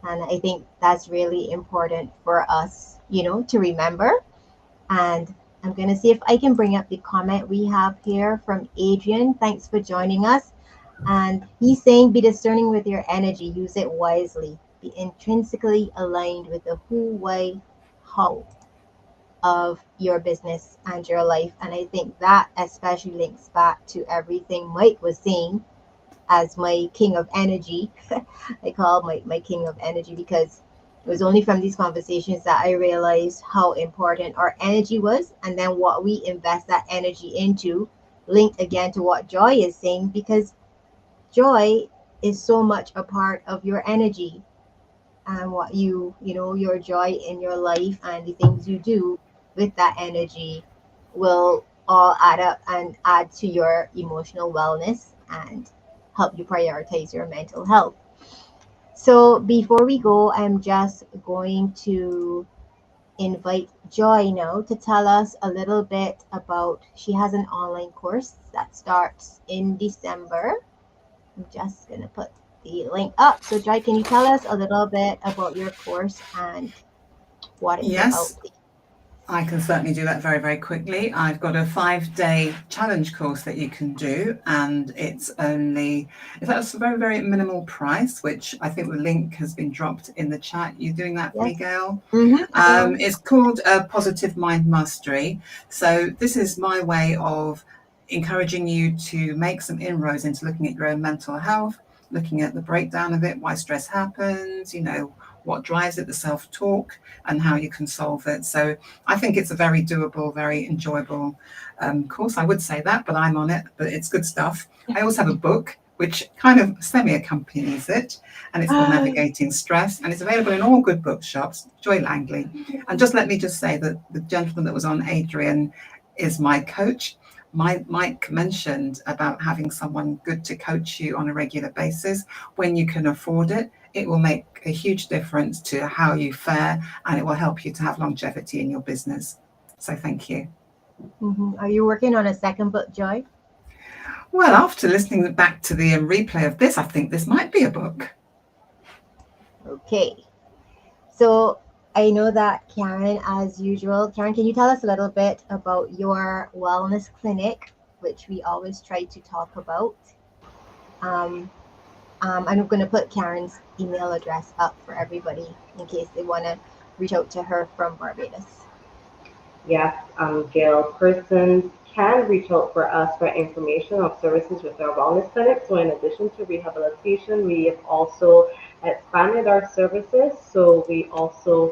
And I think that's really important for us, to remember. And I'm going to see if I can bring up the comment we have here from Adrian. Thanks for joining us. And he's saying, be discerning with your energy, use it wisely, be intrinsically aligned with the who, why, how. of your business and your life. And I think that especially links back to everything Mike was saying as my king of energy. I call my king of energy because it was only from these conversations that I realized how important our energy was, and then what we invest that energy into, linked again to what Joy is saying, because joy is so much a part of your energy, and what your joy in your life and the things you do with that energy will all add up and add to your emotional wellness and help you prioritize your mental health. So before we go, I'm just going to invite Joy now to tell us a little bit about, she has an online course that starts in December. I'm just going to put the link up. So Joy, can you tell us a little bit about your course and what it's about, Yes, please? I can certainly do that very, very quickly. I've got a 5-day challenge course that you can do, and it's a very, very minimal price, which I think the link has been dropped in the chat. You doing that for me, Yes. Gail? I am. It's called Positive Mind Mastery. So this is my way of encouraging you to make some inroads into looking at your own mental health, looking at the breakdown of it, why stress happens, what drives it, the self-talk, and how you can solve it. So I think it's a very doable, very enjoyable course. I would say that, but I'm on it, but it's good stuff. I also have a book which kind of semi-accompanies it, and it's called Navigating Stress, and it's available in all good bookshops, Joy Langley. And just let me just say that the gentleman that was on, Adrian, is my coach. Mike mentioned about having someone good to coach you on a regular basis when you can afford it. It will make a huge difference to how you fare, and it will help you to have longevity in your business. So thank you. Are you working on a second book, Joy? Well, after listening back to the replay of this, I think this might be a book. Okay. So I know that Karen, as usual, Karen, can you tell us a little bit about your wellness clinic, which we always try to talk about? Um, I'm going to put Karen's email address up for everybody in case they want to reach out to her from Barbados. Yes, Gail, persons can reach out for us for information of services with our wellness clinic. So in addition to rehabilitation, we have also expanded our services. So we also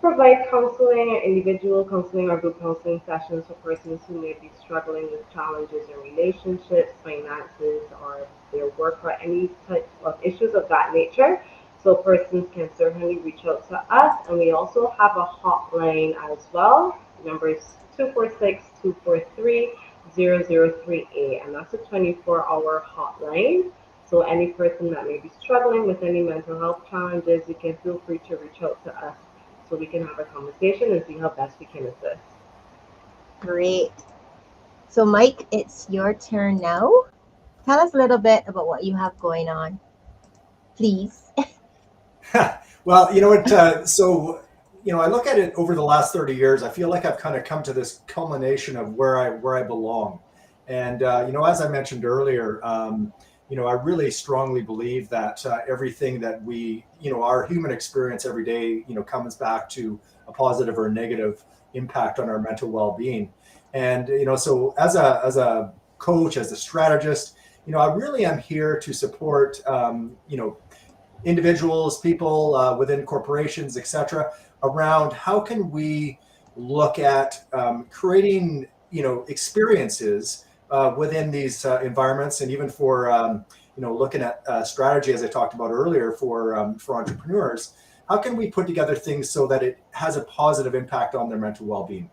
provide counseling, individual counseling or group counseling sessions for persons who may be struggling with challenges in relationships, finances, or their work, or any type of issues of that nature. So persons can certainly reach out to us, and we also have a hotline as well. The number is 246-243-0038, and that's a 24-hour hotline. So any person that may be struggling with any mental health challenges, you can feel free to reach out to us so we can have a conversation and see how best we can assist. Great. So Mike, it's your turn now. Tell us a little bit about what you have going on, please. Well, you know what? I look at it over the last 30 years. I feel like I've kind of come to this culmination of where I belong. And as I mentioned earlier, I really strongly believe that everything that our human experience every day, comes back to a positive or negative impact on our mental well-being. And so as a coach, as a strategist, I really am here to support individuals, people within corporations, etc., around how can we look at creating experiences within these environments, and even for looking at strategy, as I talked about earlier, for entrepreneurs. How can we put together things so that it has a positive impact on their mental well-being?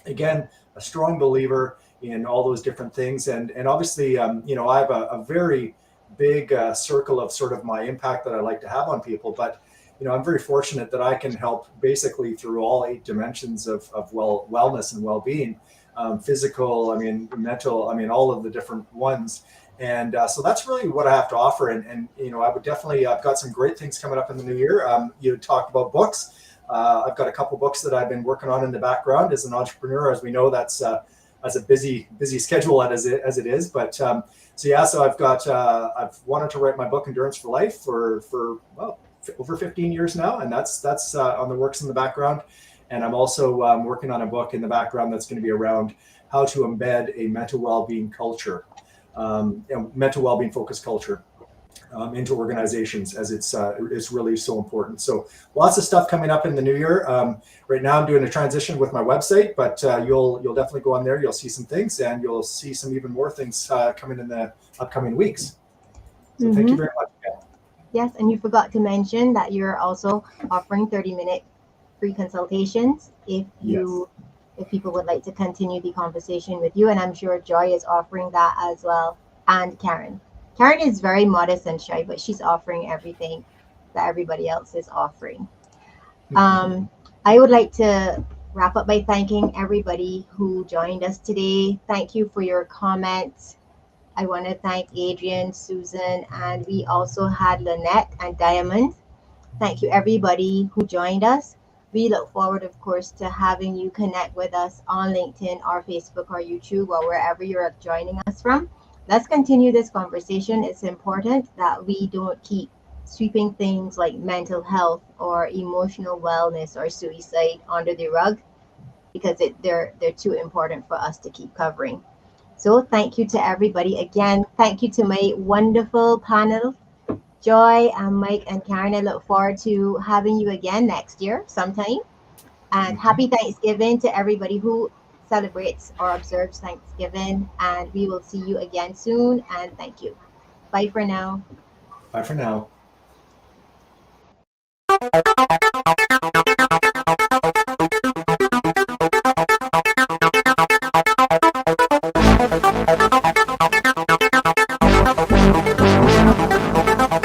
Again, a strong believer in all those different things, and obviously, I have a very big circle of sort of my impact that I like to have on people. But I'm very fortunate that I can help basically through all 8 dimensions of wellness and well-being, physical, mental, all of the different ones. And so that's really what I have to offer. And I would definitely, I've got some great things coming up in the new year. You talked about books. I've got a couple books that I've been working on in the background. As an entrepreneur, as we know, that's as a busy schedule as it is. But so I've wanted to write my book Endurance for Life for over 15 years now, and that's on the works in the background. And I'm also working on a book in the background that's going to be around how to embed a mental well-being culture, mental well-being focused culture into organizations, as it's really so important. So lots of stuff coming up in the new year. Right now I'm doing a transition with my website, but you'll definitely go on there. You'll see some things, and you'll see some even more things coming in the upcoming weeks. So thank you very much. Yes, and you forgot to mention that you're also offering 30-minute free consultations if people would like to continue the conversation with you. And I'm sure Joy is offering that as well. And Karen. Karen is very modest and shy, but she's offering everything that everybody else is offering. I would like to wrap up by thanking everybody who joined us today. Thank you for your comments. I want to thank Adrian, Susan, and we also had Lynette and Diamond. Thank you, everybody who joined us. We look forward, of course, to having you connect with us on LinkedIn or Facebook or YouTube or wherever you're joining us from. Let's continue this conversation. It's important that we don't keep sweeping things like mental health or emotional wellness or suicide under the rug, because they're too important for us to keep covering. So thank you to everybody again. Thank you to my wonderful panel, Joy and Mike and Karen. I look forward to having you again next year sometime. And happy Thanksgiving to everybody who celebrates or observes Thanksgiving. And we will see you again soon. And thank you. Bye for now. Bye for now.